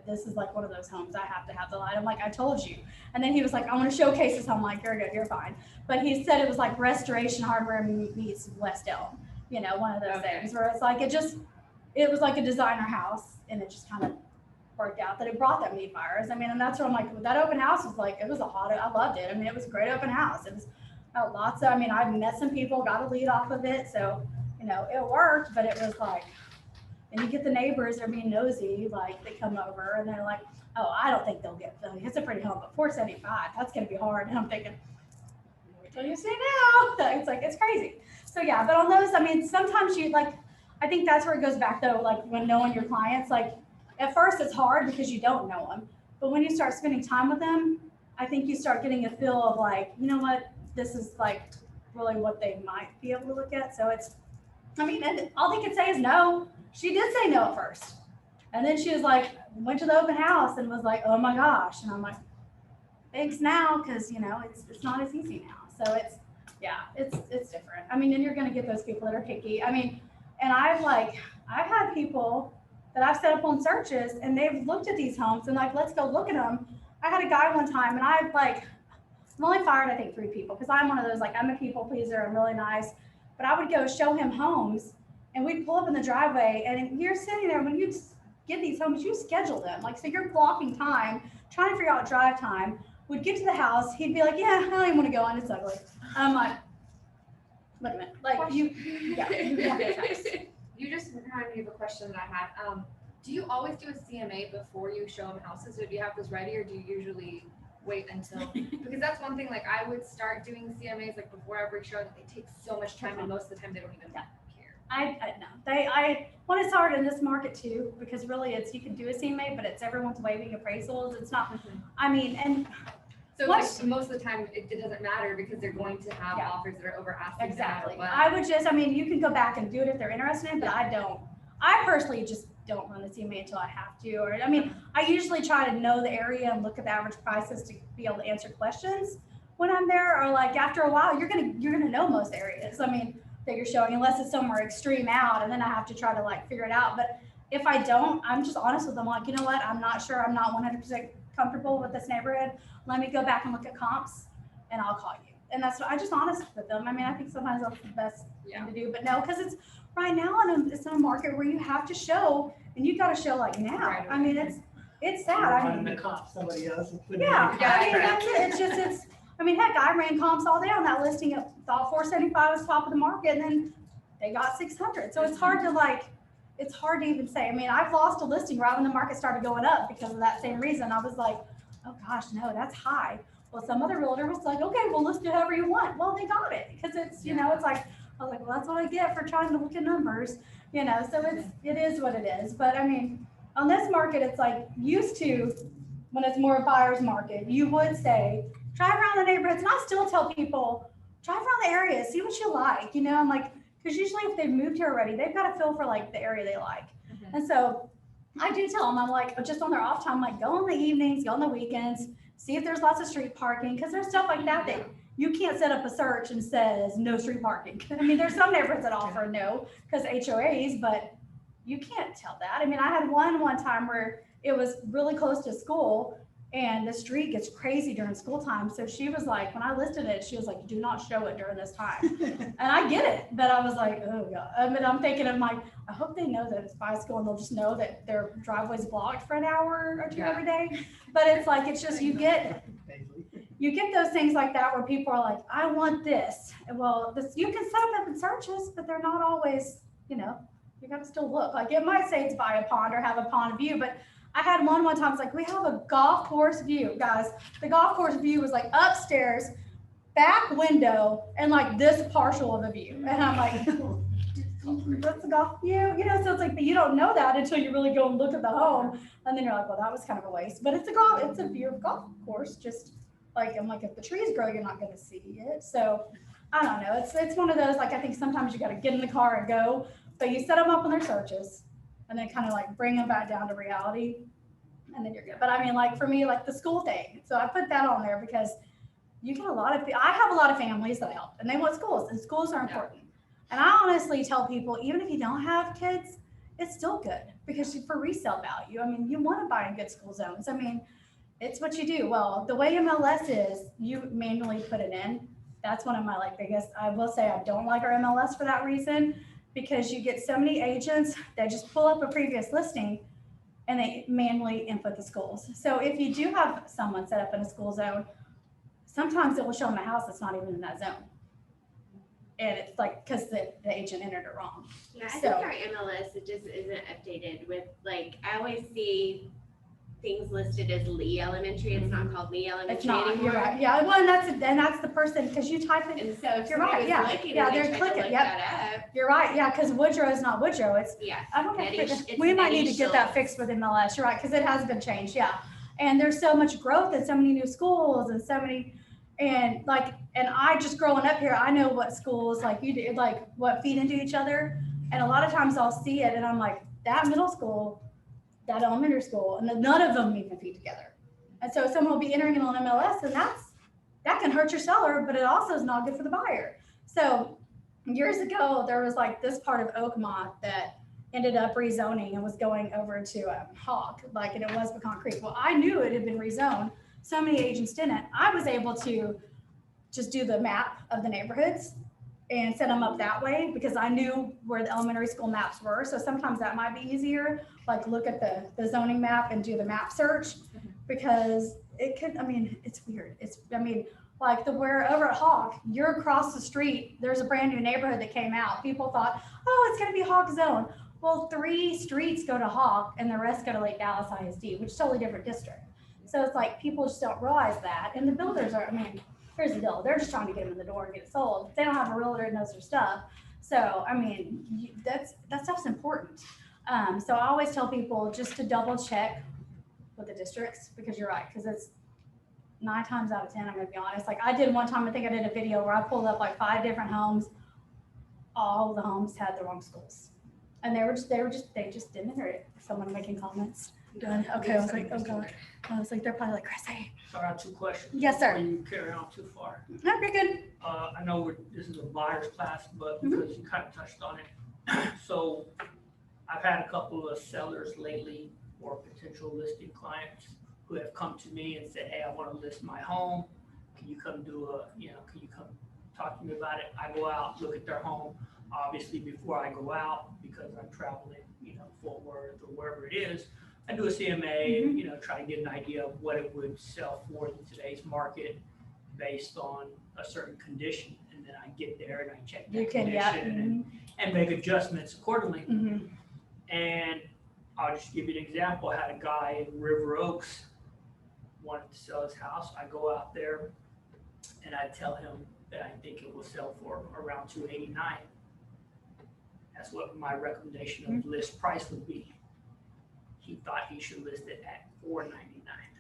This is like one of those homes. I have to have the light. I'm like, I told you. And then he was like, I want to showcase this home. I'm like, you're good, you're fine. But he said it was like Restoration Hardware meets West Elm, one of those things where it's like, it was like a designer house, and it just kind of worked out that it brought that many buyers. I mean, and that's where I'm like, that open house was like, it was I loved it. I mean, it was a great open house. It was lots of, I mean, I met some people, got a lead off of it. So, it worked, but it was like, and you get the neighbors, they're being nosy, like they come over and they're like, oh, I don't think they'll get filmed. It's a pretty home, but 475, that's going to be hard. And I'm thinking, wait till you see now. It's like, it's crazy. So yeah, but on those, I mean, sometimes I I think that's where it goes back though, like when knowing your clients, like at first it's hard because you don't know them. But when you start spending time with them, I think you start getting a feel of like, you know what, this is like really what they might be able to look at. So it's, I mean, and all they could say is no. She did say no at first. And then she was like, went to the open house and was like, oh my gosh. And I'm like, thanks now, because you know, it's not as easy now. So it's, yeah, it's different. I mean, and you're gonna get those people that are picky. I mean, and I've had people that I've set up on searches and they've looked at these homes and like, let's go look at them. I had a guy one time and I've only fired, I think 3 people because I'm one of those, like, I'm a people pleaser. I'm really nice, but I would go show him homes and we'd pull up in the driveway and you're sitting there when you get these homes, you schedule them. Like, so you're blocking time, trying to figure out drive time. Would get to the house, he'd be like, yeah, I don't even want to go in, it's ugly. I'm like, wait a minute, like yeah, you want this house. You just reminded me of a question that I had. Do you always do a CMA before you show them houses, or do you have those ready, or do you usually wait until? Because that's one thing. Like I would start doing CMAs like before every show, and they take so much time, and most of the time they don't even care. I know when it's hard in this market too, because really it's, you can do a CMA, but it's everyone's waiving appraisals. It's not. I mean, and so What- like, most of the time it doesn't matter because they're going to have Yeah. offers that are over asking. exactly. No matter I would just, I mean, you can go back and do it if they're interested in, but I don't. I personally just don't run the CMA until I have to. Or I mean, I usually try to know the area and look at the average prices to be able to answer questions when I'm there. Or like after a while, you're gonna know most areas. I mean, that you're showing, unless it's somewhere extreme out, and then I have to try to like figure it out. But if I don't, I'm just honest with them. Like, you know what? I'm not sure. I'm not 100% comfortable with this neighborhood. Let me go back and look at comps, and I'll call you. And that's what I just honest with them. I mean, I think sometimes that's the best thing to do. But no, because it's right now, it's in a market where you have to show, and you got to show like now. Right. I mean, it's sad. I mean, to comp somebody else and put yeah, Yeah, I mean, that's it. It's I mean, heck, I ran comps all day on that listing. Thought 475 was top of the market, and then they got 600. So it's hard to even say. I mean, I've lost a listing right when the market started going up because of that same reason. I was like, oh gosh, no, that's high. Well, some other realtor was like, okay, well, list it however you want. Well, they got it because it's, you know, it's like, I was like, well, that's what I get for trying to look at numbers, you know, so it is what it is. But I mean, on this market, it's like used to when it's more a buyer's market, you would say, drive around the neighborhoods. And I still tell people, drive around the area, see what you like, you know, I'm like, because usually if they've moved here already, they've got a feel for like the area they like. And so I do tell them, I'm like, just on their off time, like go on the evenings, go on the weekends, see if there's lots of street parking, because there's stuff like that that you can't set up a search and says no street parking. I mean, there's some neighborhoods that offer no because HOAs, but you can't tell that. I mean, I had one time where it was really close to school and the street gets crazy during school time. So she was like, when I listed it, she was like, do not show it during this time. And I get it, but I was like, oh God. I mean, I'm thinking, I'm like, I hope they know that it's by school and they'll just know that their driveway's blocked for an hour or two every day. But it's like, it's just, you get those things like that where people are like, I want this. And well, you can set them up in searches, but they're not always, you know, you got to still look. Like it might say it's by a pond or have a pond view, but I had one time, it's like, we have a golf course view, guys. The golf course view was like upstairs, back window, and like this partial of a view. And I'm like, that's the golf view? You know, so it's like, but you don't know that until you really go and look at the home. And then you're like, well, that was kind of a waste. But it's a view of golf course, just like, I'm like, if the trees grow, you're not going to see it. So I don't know. It's one of those, like, I think sometimes you got to get in the car and go, but you set them up on their searches and then kind of like bring them back down to reality. And then you're good. But I mean, like for me, like the school thing. So I put that on there because you get I have a lot of families that I help and they want schools, and schools are important. And I honestly tell people, even if you don't have kids, it's still good because for resale value, I mean, you want to buy in good school zones. I mean, it's what you do. Well, the way MLS is, you manually put it in. That's one of my like biggest, I will say I don't like our MLS for that reason, because you get so many agents that just pull up a previous listing and they manually input the schools. So if you do have someone set up in a school zone, sometimes it will show them a house that's not even in that zone. And it's like, because the agent entered it wrong. Yeah, I So- think our MLS, it just isn't updated with, like, I always see things listed as Lee Elementary. It's not called Lee Elementary It's not, anymore. you're right. Yeah, well, and that's the person, because you type it, And so if You're somebody right, was yeah. looking Yeah, and they they're tried to clicking, look yep. that up, you're right, yeah, because Woodrow is not Woodrow, it's, yeah. I don't know, Eddie- it's we might Eddie need to get that Schultz. fixed with MLS, you're right, because it has been changed, yeah. And there's so much growth and so many new schools and so many, and like, and I just growing up here, I know what schools, like you did, like what feed into each other. And a lot of times I'll see it and I'm like, that middle school, that elementary school, and then none of them even feed together. And so someone will be entering it on MLS and that can hurt your seller, but it also is not good for the buyer. So years ago, there was like this part of Oakmont that ended up rezoning and was going over to Hawk, like, and it was Pecan Creek. Well, I knew it had been rezoned. So many agents didn't. I was able to just do the map of the neighborhoods and set them up that way because I knew where the elementary school maps were. So sometimes that might be easier, like look at the zoning map and do the map search because it could, I mean, it's weird. Like where over at Hawk, you're across the street, there's a brand new neighborhood that came out. People thought, oh, it's gonna be Hawk zone. Well, 3 streets go to Hawk and the rest go to Lake Dallas ISD, which is totally different district. So it's like, people just don't realize that. And the builders are, I mean, here's the deal. They're just trying to get them in the door and get it sold. They don't have a realtor that knows their stuff. So, I mean, that stuff's important. So I always tell people just to double check with the districts because you're right. Because it's 9 times out of 10, I'm gonna be honest. Like I did one time, I think I did a video where I pulled up like 5 different homes. All the homes had the wrong schools. And they just didn't hear it. Someone making comments. Done. Okay, I was like, oh God. I was like, they're probably like, Chrissy. So I have 2 questions. Yes, sir. Before you carry on too far. No, you're good. I know this is a buyer's class, but Mhm. because you kind of touched on it. So I've had a couple of sellers lately or potential listing clients who have come to me and said, hey, I want to list my home. Can you come can you come talk to me about it? I go out, look at their home. Obviously, before I go out, because I'm traveling, Fort Worth or wherever it is, I do a CMA and, try to get an idea of what it would sell for in today's market based on a certain condition. And then I get there and I check You that can, yeah. condition and make adjustments accordingly. Mhm. And I'll just give you an example. I had a guy in River Oaks wanted to sell his house. I go out there and I tell him that I think it will sell for around $289. That's what my recommendation of list price would be. He thought he should list it at $499.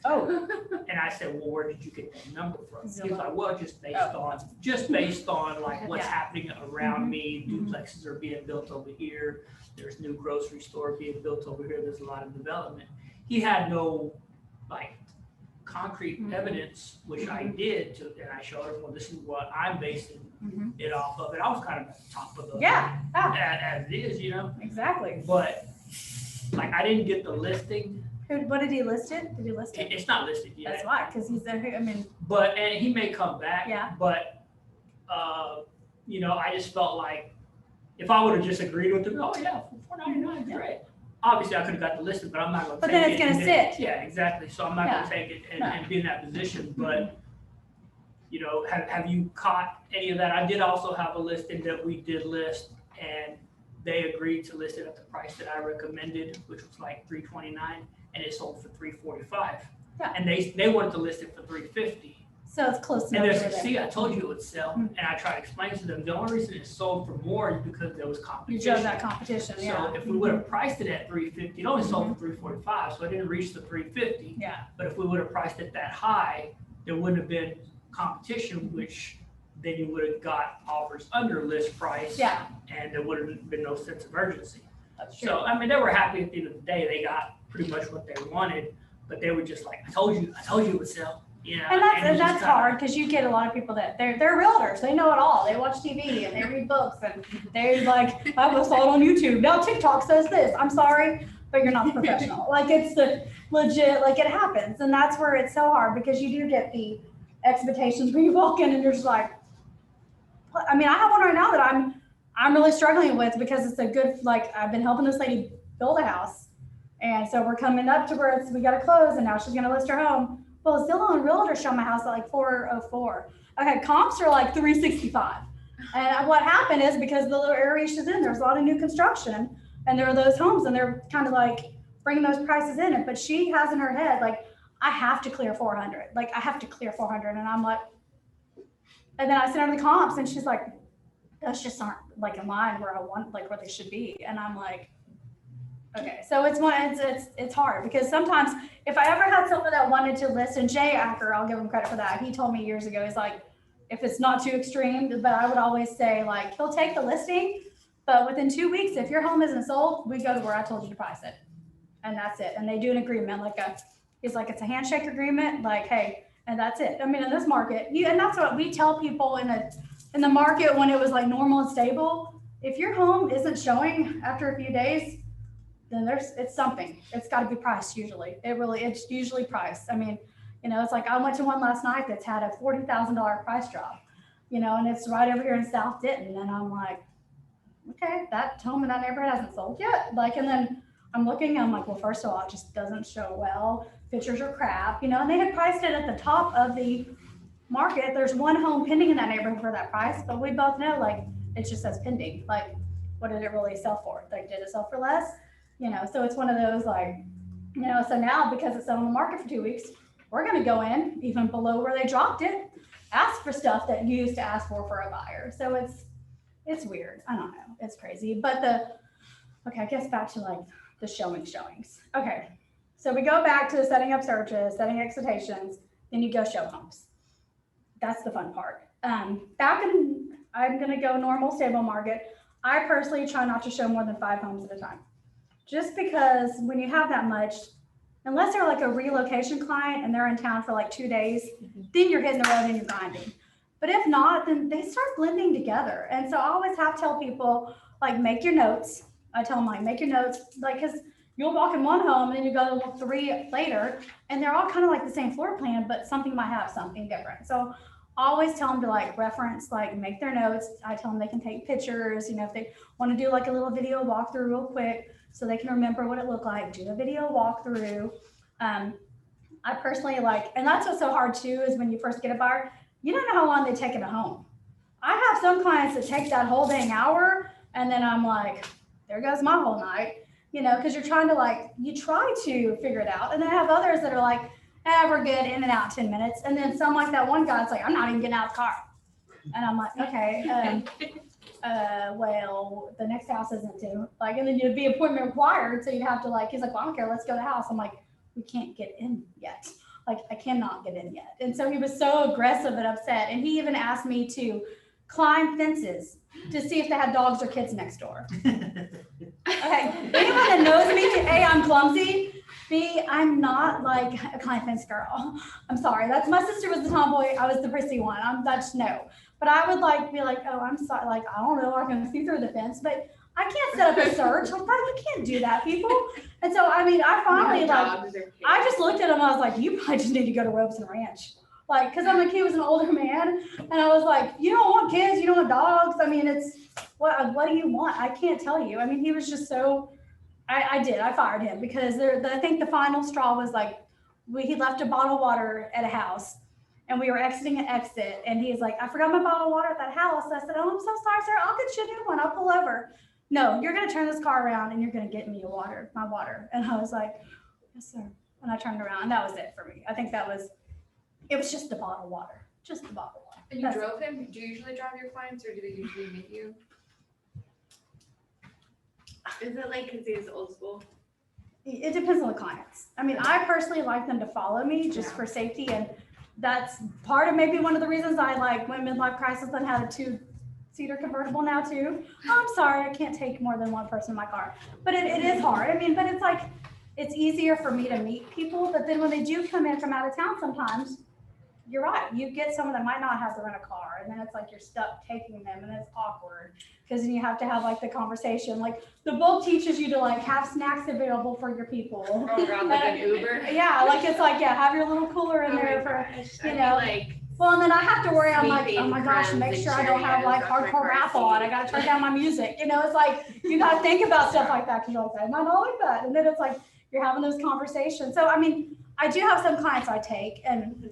Oh, And I said, well, where did you get that number from? He was Zillow. like, well, just based on like what's Yeah. happening around me. Mhm. Duplexes are being built over here. There's new grocery store being built over here. There's a lot of development. He had no like concrete Mhm. evidence, which I did and I showed him, well, this is what I'm basing Mhm. it off of. And I was kind of at the top of the Yeah, as it is, exactly. but like I didn't get the listing. What did he list it? Did he list it? It's not listed yet. That's why, because he's there, I mean, And he may come back. Yeah. But, I just felt like if I would have just agreed with him, oh yeah, $499, Yeah. great. Obviously, I could have got the listing, but I'm not gonna But take then it. it's gonna and then- sit. Yeah, exactly. So I'm not Yeah. gonna take it No. and be in that position. But, have you caught any of that? I did also have a listing that we did list and they agreed to list it at the price that I recommended, which was like $329, and it sold for $345. Yeah. And they wanted to list it for $350. so it's close And enough. there's, to see, I told you it would sell, Mm. and I tried to explain to them, the only reason it sold for more is because there was You competition. drove that competition, yeah. So if we would have priced it at $350, it only sold for $345, so I didn't reach the $350. Yeah, But if we would have priced it that high, there wouldn't have been competition, which then you would have got offers under list price. yeah, And there would have been no sense of urgency. that's true. So, I mean, they were happy at the end of the day, they got pretty much what they wanted, but they were just like, I told you it would sell, And it that's just that's kinda- hard because you get a lot of people that they're realtors. They know it all. They watch TV and they read books and they're like, I was saw it on YouTube. Now TikTok says this. I'm sorry, but you're not professional. Like it's the legit, like it happens. And that's where it's so hard because you do get the expectations when you walk in and you're just like, I mean, I have one right now that I'm really struggling with because it's a good, like I've been helping this lady build a house. And so we're coming up to where we got to close and now she's going to list her home. Well, Zillow and Realtor show my house at like 404. Okay, comps are like 365. And what happened is because the little area she's in, there's a lot of new construction and there are those homes and they're kind of like bringing those prices in. But she has in her head, like, I have to clear 400. Like, I have to clear 400. And I'm like, and then I sent her the comps and she's like, those just aren't like in line where I want, like where they should be. And I'm like, okay. So it's hard because sometimes if I ever had someone that wanted to list, and Jay Acker, I'll give him credit for that. He told me years ago, he's like, if it's not too extreme, but I would always say like, he'll take the listing, but within 2 weeks, if your home isn't sold, we go to where I told you to price it. And that's it. And they do an agreement, he's like, it's a handshake agreement, like, hey, and that's it. I mean, in this market, and that's what we tell people in the market when it was like normal and stable. If your home isn't showing after a few days, then it's something. It's got to be priced usually. It's usually priced. I mean, it's like I went to one last night that's had a $40,000 price drop, and it's right over here in South Denton. And I'm like, okay, that home in that neighborhood hasn't sold yet. Like, and then I'm looking, I'm like, well, first of all, it just doesn't show well. Pictures are crap, and they had priced it at the top of the market. There's one home pending in that neighborhood for that price, but we both know, like, it just says pending. Like, what did it really sell for? Like, did it sell for less? So it's one of those, like, so now because it's on the market for 2 weeks, we're going to go in even below where they dropped it, ask for stuff that you used to ask for a buyer. So it's weird. I don't know. It's crazy. But okay, I guess back to like the showings. Okay. So we go back to the setting up searches, setting excitations, then you go show homes. That's the fun part. I'm going to go normal stable market. I personally try not to show more than 5 homes at a time. Just because when you have that much, unless they're like a relocation client and they're in town for like 2 days, then you're hitting the road and you're grinding. But if not, then they start blending together. And so I always have to tell people, like, make your notes. I tell them, like, make your notes, like, because you'll walk in one home and then you go to 3 later, and they're all kind of like the same floor plan, but something might have something different. So I always tell them to like reference, like make their notes. I tell them they can take pictures, if they want to do like a little video walkthrough real quick so they can remember what it looked like, do a video walkthrough. I personally like, and that's what's so hard too, is when you first get a buyer, you don't know how long they take in a home. I have some clients that take that whole dang hour, and then I'm like, there goes my whole night, because you're trying to like, you try to figure it out. And then I have others that are like, we're good, in and out 10 minutes. And then some like that one guy's like, I'm not even getting out of the car. And I'm like, okay, well, the next house isn't due. Like, and then you'd be appointment required. So you'd have to like, he's like, well, I don't care, let's go to the house. I'm like, we can't get in yet. Like, I cannot get in yet. And so he was so aggressive and upset. And he even asked me to climb fences to see if they had dogs or kids next door. Okay, anyone that knows me, A, I'm clumsy. B, I'm not like a climb fence girl. I'm sorry. That's my sister was the tomboy. I was the prissy one. That's no. But I would like be like, oh, I'm sorry. Like, I don't know. I can see through the fence, but I can't set up a search. Like, you can't do that, people. And so, I mean, I finally I just looked at him. I was like, you probably just need to go to Robeson Ranch. Like, cause I'm like, he was an older man. And I was like, you don't want kids, you don't want dogs. I mean, it's, what do you want? I can't tell you. I mean, he was just so, I fired him because I think the final straw was like, he left a bottle of water at a house and we were exiting an exit. And he's like, I forgot my bottle of water at that house. I said, oh, I'm so sorry, sir. I'll get you a new one. I'll pull over. No, you're going to turn this car around and you're going to get me my water. And I was like, yes, sir. And I turned around and that was it for me. I think it was just the bottle of water, just the bottle of water. And you drove him? Do you usually drive your clients or do they usually meet you? Is it like because he was old school? It depends on the clients. I mean, I personally like them to follow me just for safety. And that's part of maybe one of the reasons I like when midlife crisis and had a 2-seater convertible now too. Oh, I'm sorry, I can't take more than one person in my car. But it is hard. I mean, but it's like, it's easier for me to meet people. But then when they do come in from out of town sometimes, you're right. You get someone that might not have to rent a car, and then it's like you're stuck taking them, and it's awkward because then you have to have like the conversation. Like the book teaches you to like have snacks available for your people. Oh God, like an Uber. Yeah, like it's like have your little cooler in there for Like, well, and then I have to worry. I'm like, Sleeping oh my gosh, make friends sure I and don't have like Cheerios off my hardcore car rap on. I seat. gotta turn down my music. It's like you gotta think about stuff like that because you're like, I might not like that, and then it's like you're having those conversations. So I mean, I do have some clients I take, and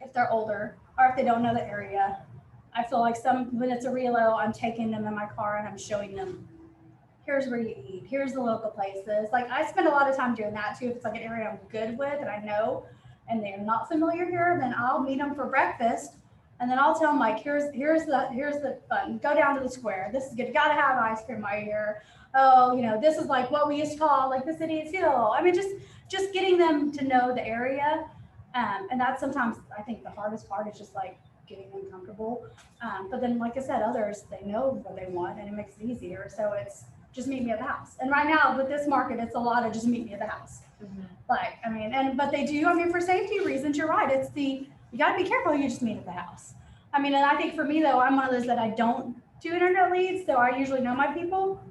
if they're older or if they don't know the area, I feel like when it's a relo, I'm taking them in my car and I'm showing them, here's where you eat, here's the local places. Like I spend a lot of time doing that too. If it's like an area I'm good with and I know and they're not familiar here, then I'll meet them for breakfast. And then I'll tell them like, here's the fun. Go down to the square. This is good. You gotta have ice cream right here. Oh, you know, this is like what we used to call like the city's hill. I mean, just getting them to know the area. And that's sometimes I think the hardest part is just like getting them comfortable. But then, like I said, others, they know what they want and it makes it easier. So it's just meet me at the house. And right now with this market, it's a lot of just meet me at the house. Like, I mean, but they do, I mean, for safety reasons, you're right. You gotta be careful, you just meet at the house. I mean, and I think for me though, I'm one of those that I don't do internet leads. So I usually know my people.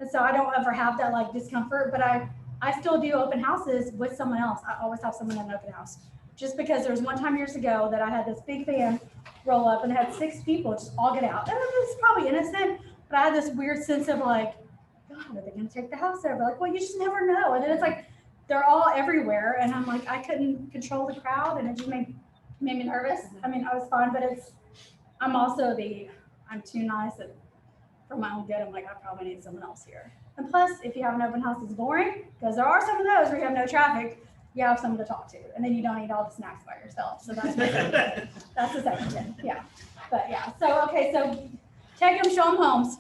And so I don't ever have that like discomfort, but I still do open houses with someone else. I always have someone in an open house. Just because there was one time years ago that I had this big van roll up and had 6 people just all get out. And it was probably innocent, but I had this weird sense of like, God, are they gonna take the house over? Like, well, you just never know. And then it's like, they're all everywhere. And I'm like, I couldn't control the crowd and it just made me nervous. I mean, I was fine, but I'm also I'm too nice and for my own good, I'm like, I probably need someone else here. And plus, if you have an open house that's boring, because there are some of those where you have no traffic, you have someone to talk to, and then you don't eat all the snacks by yourself. So that's the second thing. Yeah, but yeah. So okay, so take them, show them homes.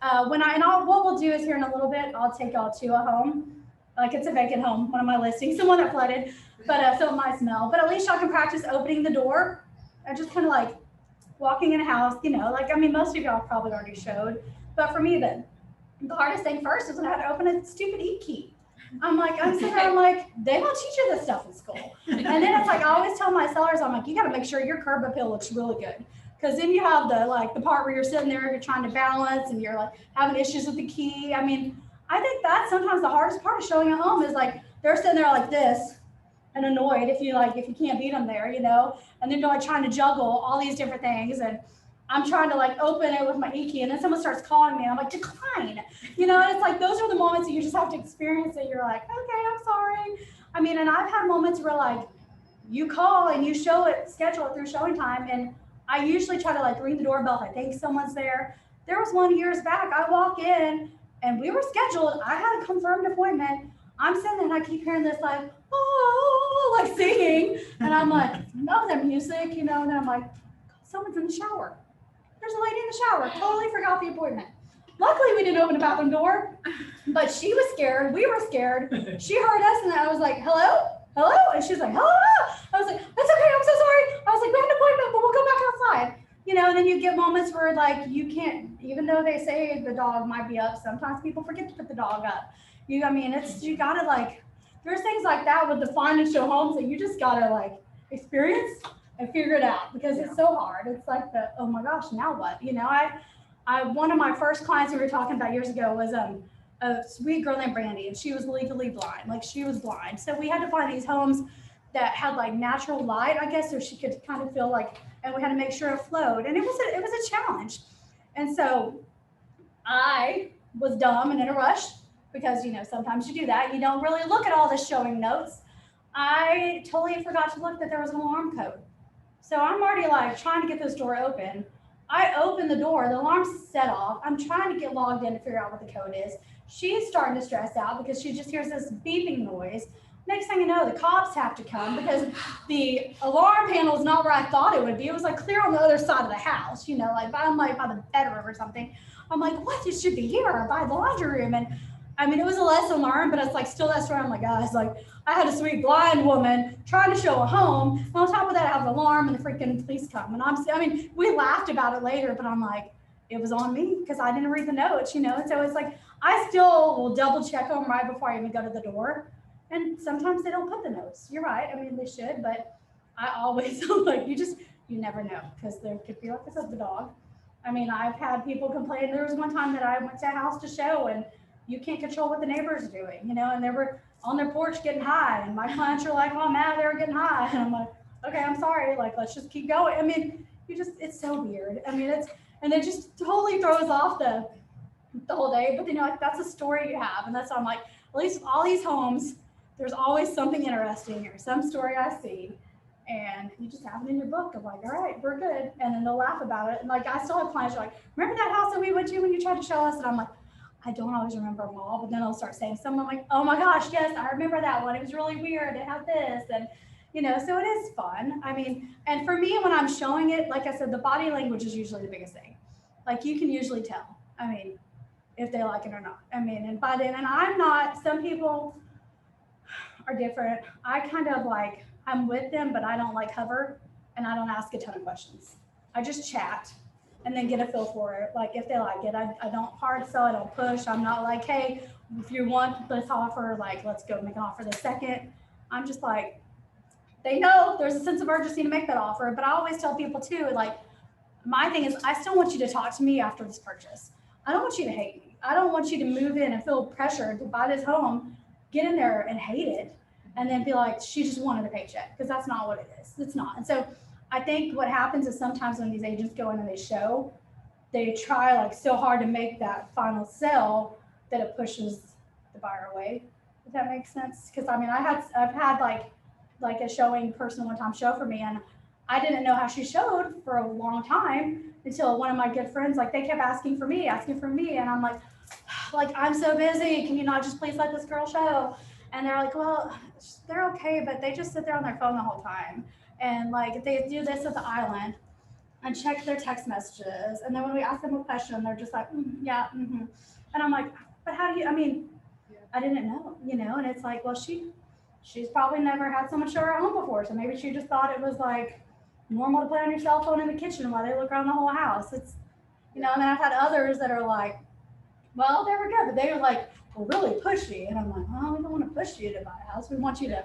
What we'll do is here in a little bit, I'll take y'all to a home, like it's a vacant home, one of my listings, the one that flooded, but so it might smell. But at least y'all can practice opening the door and just kind of like walking in a house, you know, like I mean, most of y'all probably already showed, but for me, the hardest thing first is when I had to open a stupid e-key. I'm sitting there, I'm like, they don't teach you this stuff in school. And then it's like, I always tell my sellers, I'm like, you got to make sure your curb appeal looks really good. Because then you have the part where you're sitting there, you're trying to balance and you're like having issues with the key. I mean, I think that's sometimes the hardest part of showing a home is like, they're sitting there like this and annoyed if you can't beat them there, you know, and then you're like trying to juggle all these different things. And I'm trying to like open it with my e-key and then someone starts calling me and I'm like, decline, you know, and it's like, those are the moments that you just have to experience that you're like, okay, I'm sorry. I mean, and I've had moments where like you call and you schedule it through showing time. And I usually try to like ring the doorbell if I think someone's there. There was one years back, I walk in and we were scheduled. I had a confirmed appointment. I'm sitting there and I keep hearing this like, oh, like singing. And I'm like, no, that music, you know, and then I'm like, someone's in the shower. There's a lady in the shower. Totally forgot the appointment. Luckily, we didn't open the bathroom door, but she was scared. We were scared. She heard us, and I was like, hello? Hello? And she's like, hello? I was like, that's okay. I'm so sorry. I was like, we had an appointment, but we'll go back outside. You know, and then you get moments where, like, you can't, even though they say the dog might be up, sometimes people forget to put the dog up. You got to, like, there's things like that with the find and show homes that you just got to, like, experience and figure it out because it's so hard. It's like oh my gosh, now what? You know, I one of my first clients we were talking about years ago was a sweet girl named Brandy, and she was legally blind. Like she was blind. So we had to find these homes that had like natural light, I guess, so she could kind of feel like, and we had to make sure it flowed. And it was a challenge. And so I was dumb and in a rush because, you know, sometimes you do that. You don't really look at all the showing notes. I totally forgot to look that there was an alarm code. So I'm already like trying to get this door open. I open the door, the alarm's set off. I'm trying to get logged in to figure out what the code is. She's starting to stress out because she just hears this beeping noise. Next thing you know, the cops have to come because the alarm panel is not where I thought it would be. It was like clear on the other side of the house, you know, like by the bedroom or something. I'm like, what? It should be here by the laundry room. And I mean, it was a lesson learned, but it's like still that story. I'm like, guys, like I had a sweet blind woman trying to show a home. And on top of that, I have an alarm and the freaking police come. And we laughed about it later, but I'm like, it was on me because I didn't read the notes, you know? And so it's like, I still will double check them right before I even go to the door. And sometimes they don't put the notes. You're right. I mean, they should, but I always like, you never know because there could be, like I said, the dog. I mean, I've had people complain. There was one time that I went to a house to show and you can't control what the neighbors are doing, you know, and they were on their porch getting high and my clients are like, oh, man, they were getting high. And I'm like, okay, I'm sorry. Like, let's just keep going. I mean, it's so weird. I mean, and it just totally throws off the whole day, but you know, like that's a story you have. And that's why I'm like, at least all these homes, there's always something interesting here, some story I see. And you just have it in your book of like, all right, we're good. And then they'll laugh about it. And like, I still have clients who are like, remember that house that we went to when you tried to show us? And I'm like, I don't always remember them all, but then I'll start saying some. I'm like, oh my gosh, yes, I remember that one. It was really weird. It had this, and so it is fun. I mean, and for me, when I'm showing it, like I said, the body language is usually the biggest thing. Like you can usually tell. I mean, if they like it or not. I mean, and by then, and I'm not. Some people are different. I kind of like I'm with them, but I don't like hover, and I don't ask a ton of questions. I just chat and then get a feel for it. Like if they like it, I don't hard sell, I don't push. I'm not like, hey, if you want this offer, like let's go make an offer this second. I'm just like, they know there's a sense of urgency to make that offer, but I always tell people too, like my thing is I still want you to talk to me after this purchase. I don't want you to hate me. I don't want you to move in and feel pressured to buy this home, get in there and hate it, and then be like, she just wanted a paycheck, because that's not what it is. It's not. And so I think what happens is sometimes when these agents go in and they show, they try like so hard to make that final sell that it pushes the buyer away. Does that make sense? Because I mean, I've had like a showing person one time show for me, and I didn't know how she showed for a long time until one of my good friends, like they kept asking for me, and I'm like I'm so busy. Can you not just please let this girl show? And they're like, well, they're okay, but they just sit there on their phone the whole time. And like they do this at the island and check their text messages. And then when we ask them a question, they're just like, yeah, mm-hmm. And I'm like, but how do you, I mean, I didn't know, and it's like, well, she's probably never had someone show her home before. So maybe she just thought it was like normal to play on your cell phone in the kitchen while they look around the whole house. It's, and then I've had others that are like, well, they were good, but they were like, really pushy. And I'm like, well, we don't want to push you to buy a house. We want you to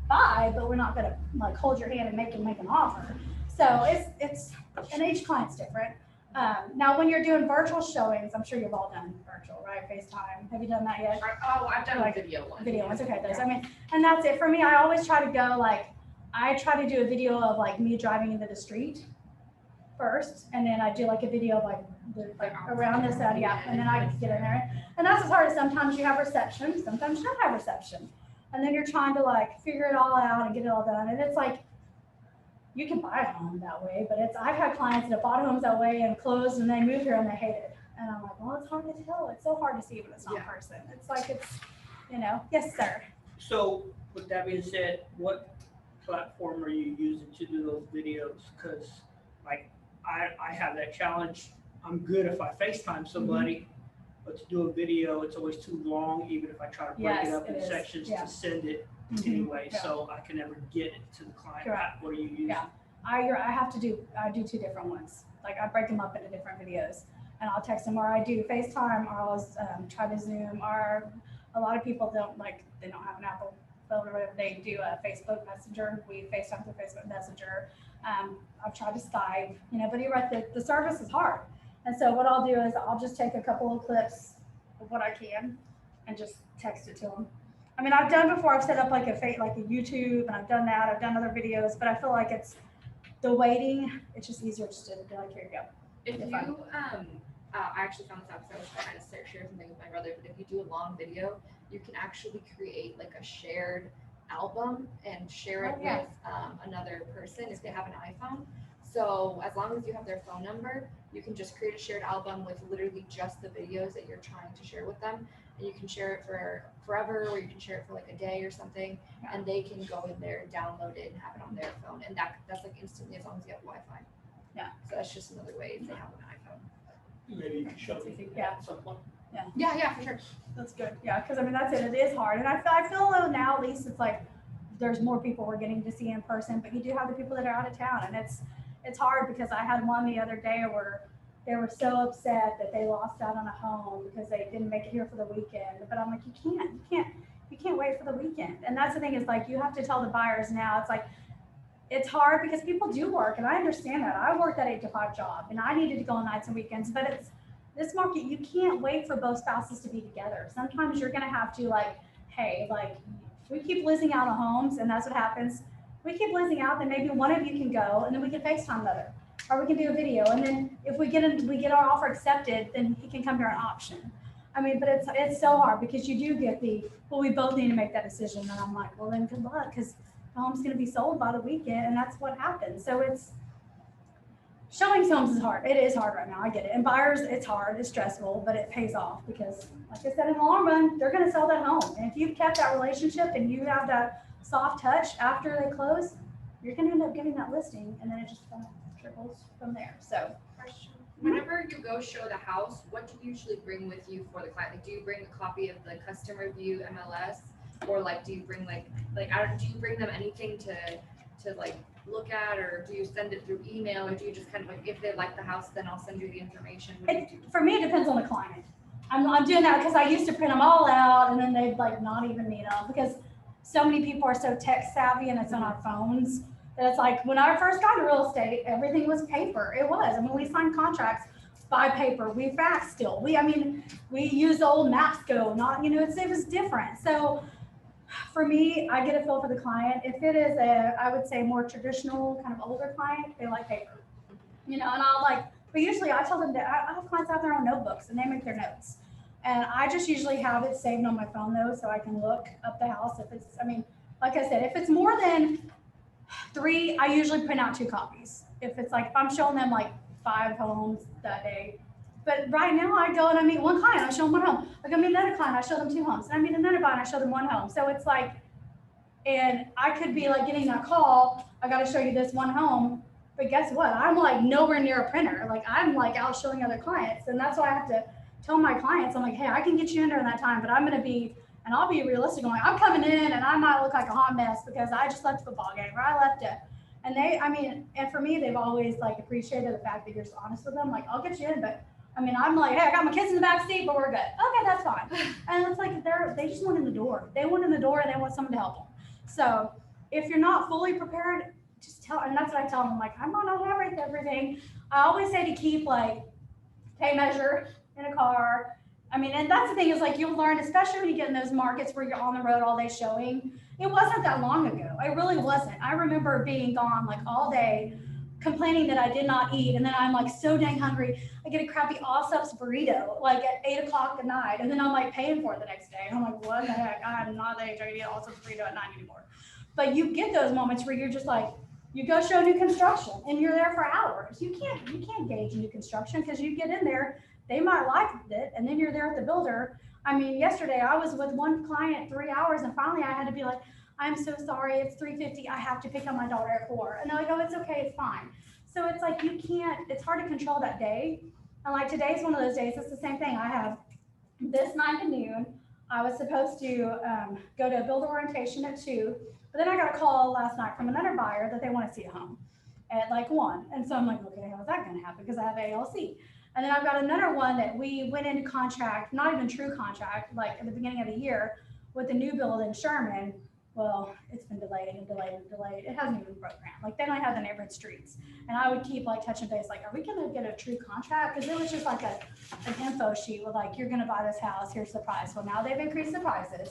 buy, but we're not going to like hold your hand and make an offer. So it's and each client's different. Now, when you're doing virtual showings, I'm sure you've all done virtual, right? FaceTime. Have you done that yet? Oh, I've done like video one. Video ones. Okay, those. I mean, and that's it for me. I always try to go like, I try to do a video of like me driving into the street first, and then I do like a video of like around this area, yeah, and then I get in there. And that's as hard as sometimes you have reception, sometimes you don't have reception. And then you're trying to like figure it all out and get it all done. And it's like, you can buy a home that way, but I've had clients that bought homes that way and closed and they moved here and they hate it. And I'm like, well, it's hard to tell. It's so hard to see when it's not person. It's like, yes, sir. So with that being said, what platform are you using to do those videos? Because like I have that challenge. I'm good if I FaceTime somebody, but to do a video, it's always too long, even if I try to break it up in sections to send it anyway. Yeah. So I can never get it to the client. Correct. What are you using? Yeah, I do two different ones. Like I break them up into different videos, and I'll text them, or I do FaceTime, or I'll try to Zoom, or a lot of people they don't have an Apple phone or whatever. They do a Facebook Messenger. We FaceTime through Facebook Messenger. I've tried to Skype, but you're right, the service is hard. And so what I'll do is I'll just take a couple of clips of what I can and just text it to them. I mean, I've done before, I've set up like a YouTube, and I've done that. I've done other videos, but I feel like it's the waiting. It's just easier just to be like, here you go. If you, I actually found this out because I was trying to share something with my brother, but if you do a long video, you can actually create like a shared album and share it with another person if they have an iPhone. So as long as you have their phone number, you can just create a shared album with literally just the videos that you're trying to share with them. And you can share it for forever, or you can share it for like a day or something, and they can go in there and download it and have it on their phone. And that's like instantly, as long as you have Wi-Fi. Yeah. So that's just another way if they have an iPhone. Maybe you can show me at some point. Yeah, for sure. That's good. Yeah, because I mean, that's it. It is hard. And I feel though now, at least it's like there's more people we're getting to see in person, but you do have the people that are out of town, and it's hard because I had one the other day where they were so upset that they lost out on a home because they didn't make it here for the weekend. But I'm like, you can't wait for the weekend. And that's the thing is like, you have to tell the buyers now, it's like, it's hard because people do work, and I understand that. I worked that 8-to-5 job, and I needed to go on nights and weekends, but it's this market, you can't wait for both spouses to be together. Sometimes you're gonna have to like, hey, like we keep losing out on homes, and that's what happens. We keep losing out, then maybe one of you can go, and then we can FaceTime the other, or we can do a video. And then if we get our offer accepted, then he can come to our option. I mean, but it's so hard because you do get well, we both need to make that decision. And I'm like, well, then good luck, because the home's going to be sold by the weekend, and that's what happens. So it's showing homes is hard. It is hard right now. I get it. And buyers, it's hard, it's stressful, but it pays off because, like I said, in the long run, they're going to sell that home. And if you've kept that relationship and you have that soft touch after they close, you're going to end up getting that listing, and then it just kind of trickles from there. So, Question. Whenever you go show the house, what do you usually bring with you for the client? Like, do you bring a copy of the custom review MLS, or like, do you bring do you bring them anything to like look at, or do you send it through email, or do you just kind of like, if they like the house, then I'll send you the information? What do you do? for me, it depends on the client. I'm doing that because I used to print them all out, and then they'd like not even need them because so many people are so tech savvy and it's on our phones. And it's like when I first got into real estate, everything was paper. It was. I mean, we signed contracts by paper. We fax still. We use the old Mapsco, it was different. So for me, I get a feel for the client. If it is I would say more traditional, kind of older client, they like paper. And but usually I tell them that I have clients have their own notebooks and they make their notes. And I just usually have it saved on my phone though, so I can look up the house. Like I said, if it's more than 3, I usually print out 2 copies. If I'm showing them like 5 homes that day. But right now I go and I meet one client, I show them 1 home. I go meet another client, I show them 2 homes. And I meet another client, I show them 1 home. So it's like, and I could be like getting that call, I got to show you this 1 home. But guess what? I'm like nowhere near a printer. Like I'm like out showing other clients. And that's why I have to tell my clients, I'm like, hey, I can get you in during that time, but I'm going to be, and I'll be realistic. I'm like, I'm coming in and I might look like a hot mess because I just left the football game or I left it. And and for me, they've always like appreciated the fact that you're just honest with them. Like, I'll get you in, but I'm like, hey, I got my kids in the back seat, but we're good. Okay, that's fine. And it's like, they just want in the door. They want in the door and they want someone to help them. So if you're not fully prepared, just tell, and that's what I tell them. I'm like, I might not have everything. I always say to keep like tape measure in a car. And that's the thing is like you'll learn, especially when you get in those markets where you're on the road all day showing. It wasn't that long ago. It really wasn't. I remember being gone like all day, complaining that I did not eat. And then I'm like so dang hungry. I get a crappy Allsup's burrito like at 8 o'clock at night. And then I'm like paying for it the next day. And I'm like, what the heck? I'm not that age. I can eat Allsup's burrito at 9 anymore. But you get those moments where you're just like, you go show new construction and you're there for hours. You can't gauge new construction because you get in there, they might like it, and then you're there at the builder. Yesterday I was with one client 3 hours, and finally I had to be like, I'm so sorry, it's 3:50. I have to pick up my daughter at 4. And they're like, oh, it's okay, it's fine. So it's like it's hard to control that day. And like today's one of those days. It's the same thing. I have this 9 to noon. I was supposed to go to a builder orientation at 2, but then I got a call last night from another buyer that they want to see a home at like 1. And so I'm like, okay, how's that going to happen? Because I have ALC. And then I've got another one that we went into contract, not even true contract, like at the beginning of the year with the new build in Sherman. Well, it's been delayed and delayed and delayed. It hasn't even programmed. Like they don't have the neighborhood streets. And I would keep like touching base, like, are we going to get a true contract? Because it was just like an info sheet with like, you're going to buy this house. Here's the price. Well, now they've increased the prices.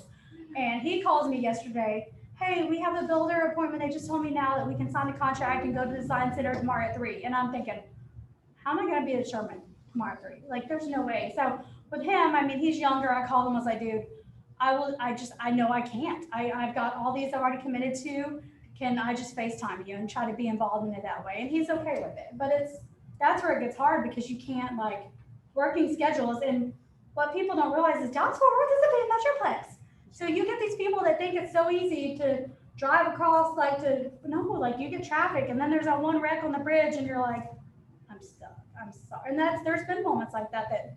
And he calls me yesterday. Hey, we have a builder appointment. They just told me now that we can sign the contract and go to the design center tomorrow at 3. And I'm thinking, how am I going to be at Sherman tomorrow at 3? Like, there's no way. So with him, he's younger. I called him, was like, dude, I know I can't. I've got all these I've already committed to. Can I just FaceTime you and try to be involved in it that way? And he's okay with it. But that's where it gets hard because you can't like working schedules. And what people don't realize is Dallas Fort Worth is a big metroplex. So you get these people that think it's so easy to drive across, you get traffic and then there's that one wreck on the bridge and you're like, I'm stuck. I'm sorry. And there's been moments like that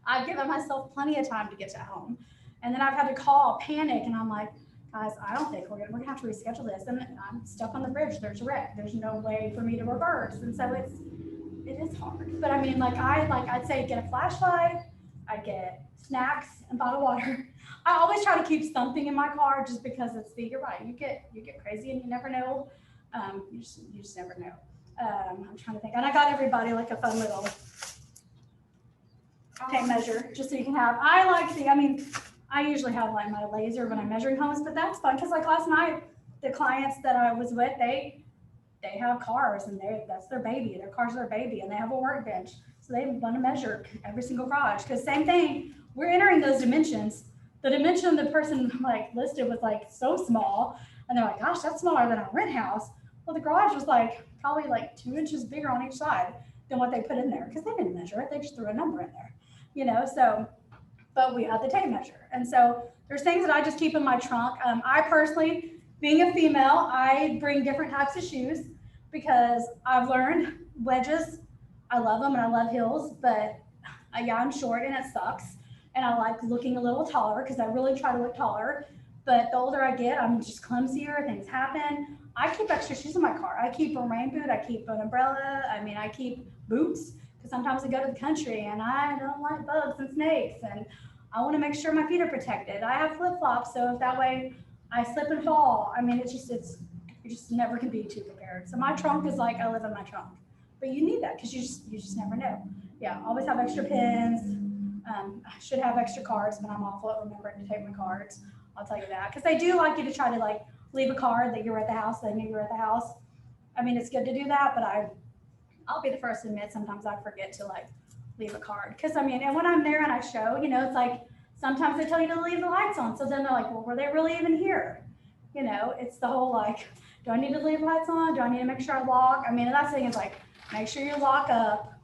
I've given myself plenty of time to get to home. And then I've had to call, panic, and I'm like, guys, I don't think we're gonna have to reschedule this. And I'm stuck on the bridge. There's a wreck. There's no way for me to reverse. And so it is hard. But I'd say get a flashlight. I'd get snacks and bottled water. I always try to keep something in my car just because you're right. You get crazy and you never know. You just never know. I'm trying to think. And I got everybody like a fun little tape measure just so you can have. I usually have like my laser when I'm measuring homes, but that's fun because like last night, the clients that I was with, they have cars and that's their baby. Their car's their baby and they have a workbench. So they want to measure every single garage because same thing, we're entering those dimensions. The dimension the person like listed was like so small and they're like, gosh, that's smaller than our rent house. Well, the garage was like probably like 2 inches bigger on each side than what they put in there because they didn't measure it. They just threw a number in there, you know. So, but we had the tape measure, and so there's things that I just keep in my trunk. I personally, being a female, I bring different types of shoes because I've learned wedges. I love them and I love heels, but yeah, I'm short and it sucks. And I like looking a little taller because I really try to look taller. But the older I get, I'm just clumsier. Things happen. I keep extra shoes in my car. I keep a rain boot. I keep an umbrella. I mean, I keep boots because sometimes I go to the country and I don't like bugs and snakes. And I want to make sure my feet are protected. I have flip flops, so if that way I slip and fall. I mean, you just never can be too prepared. So my trunk is like I live in my trunk. But you need that because you just never know. Yeah, always have extra pins. I should have extra cards, but I'm awful at remembering to take my cards. I'll tell you that. Because they do like you to try to like leave a card that you're at the house, they knew you were at the house. I mean, it's good to do that, but I'll be the first to admit sometimes I forget to like leave a card. Because I mean, and when I'm there and I show, you know, it's like sometimes they tell you to leave the lights on. So then they're like, well, were they really even here? You know, it's the whole like, do I need to leave lights on? Do I need to make sure I lock? I mean, and that's the thing is like, make sure you lock up.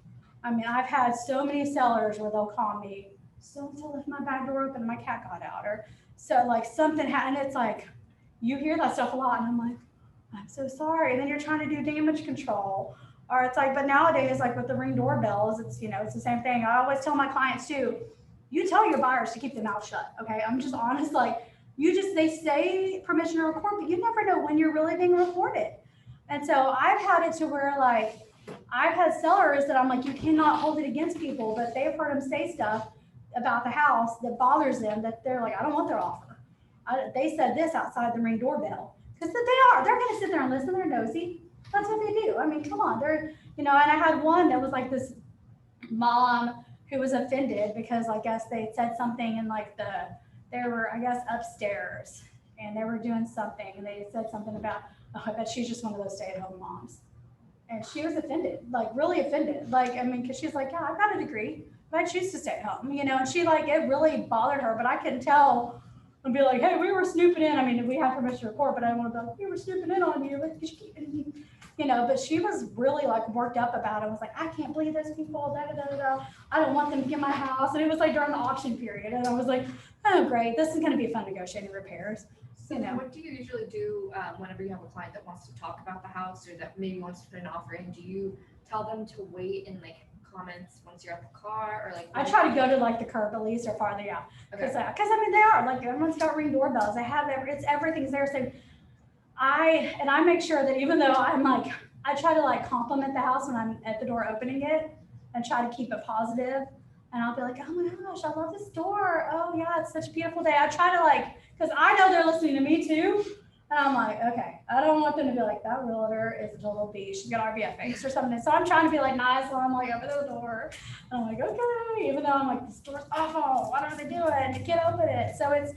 I mean, I've had so many sellers where they'll call me, so left my back door open and my cat got out. Or so like something happened. It's like, you hear that stuff a lot and I'm like, I'm so sorry. And then you're trying to do damage control. Or it's like, but nowadays, like with the Ring doorbells, it's, you know, it's the same thing. I always tell my clients too, you tell your buyers to keep their mouth shut. Okay. I'm just honest. Like they say permission to record, but you never know when you're really being recorded. And so I've had it to where like, I've had sellers that I'm like, you cannot hold it against people, but they've heard them say stuff about the house that bothers them that they're like, I don't want their offer. They said this outside the Ring doorbell. Because they're going to sit there and listen. They're nosy. That's what they do. I mean, come on. They're, you know, and I had one that was like this mom who was offended because I guess they said something in like they were, I guess, upstairs and they were doing something and they said something about, oh, I bet she's just one of those stay-at-home moms. And she was offended, like really offended. Like, I mean, because she's like, yeah, I've got a degree, but I choose to stay at home, you know, and she like, it really bothered her, but I couldn't tell and be like, hey, we were snooping in. I mean, we have permission to record, but I want to be like, we were snooping in on you, like, you know, but she was really like worked up about it. I was like, I can't believe those people, da, da, da, da. I don't want them to get my house. And it was like during the auction period. And I was like, oh, great. This is going to be fun negotiating repairs. So what do you usually do whenever you have a client that wants to talk about the house or that maybe wants to put an offer in? Do you tell them to wait and like comments once you're at the car or like? I try to go to like the curb at least or farther, yeah. Because Okay. I mean, they are like everyone's got Ring doorbells. They have everything's there. So I make sure that even though I'm like, I try to like compliment the house when I'm at the door opening it and try to keep it positive. And I'll be like, oh my gosh, I love this door. Oh yeah, it's such a beautiful day. I try to like, because I know they're listening to me too. And I'm like, okay, I don't want them to be like, that realtor is a total beast. She's got RBF face or something. So I'm trying to be like nice while I'm like open the door. And I'm like, okay, even though I'm like, this door's awful. What are they doing? You can't open it. So it's,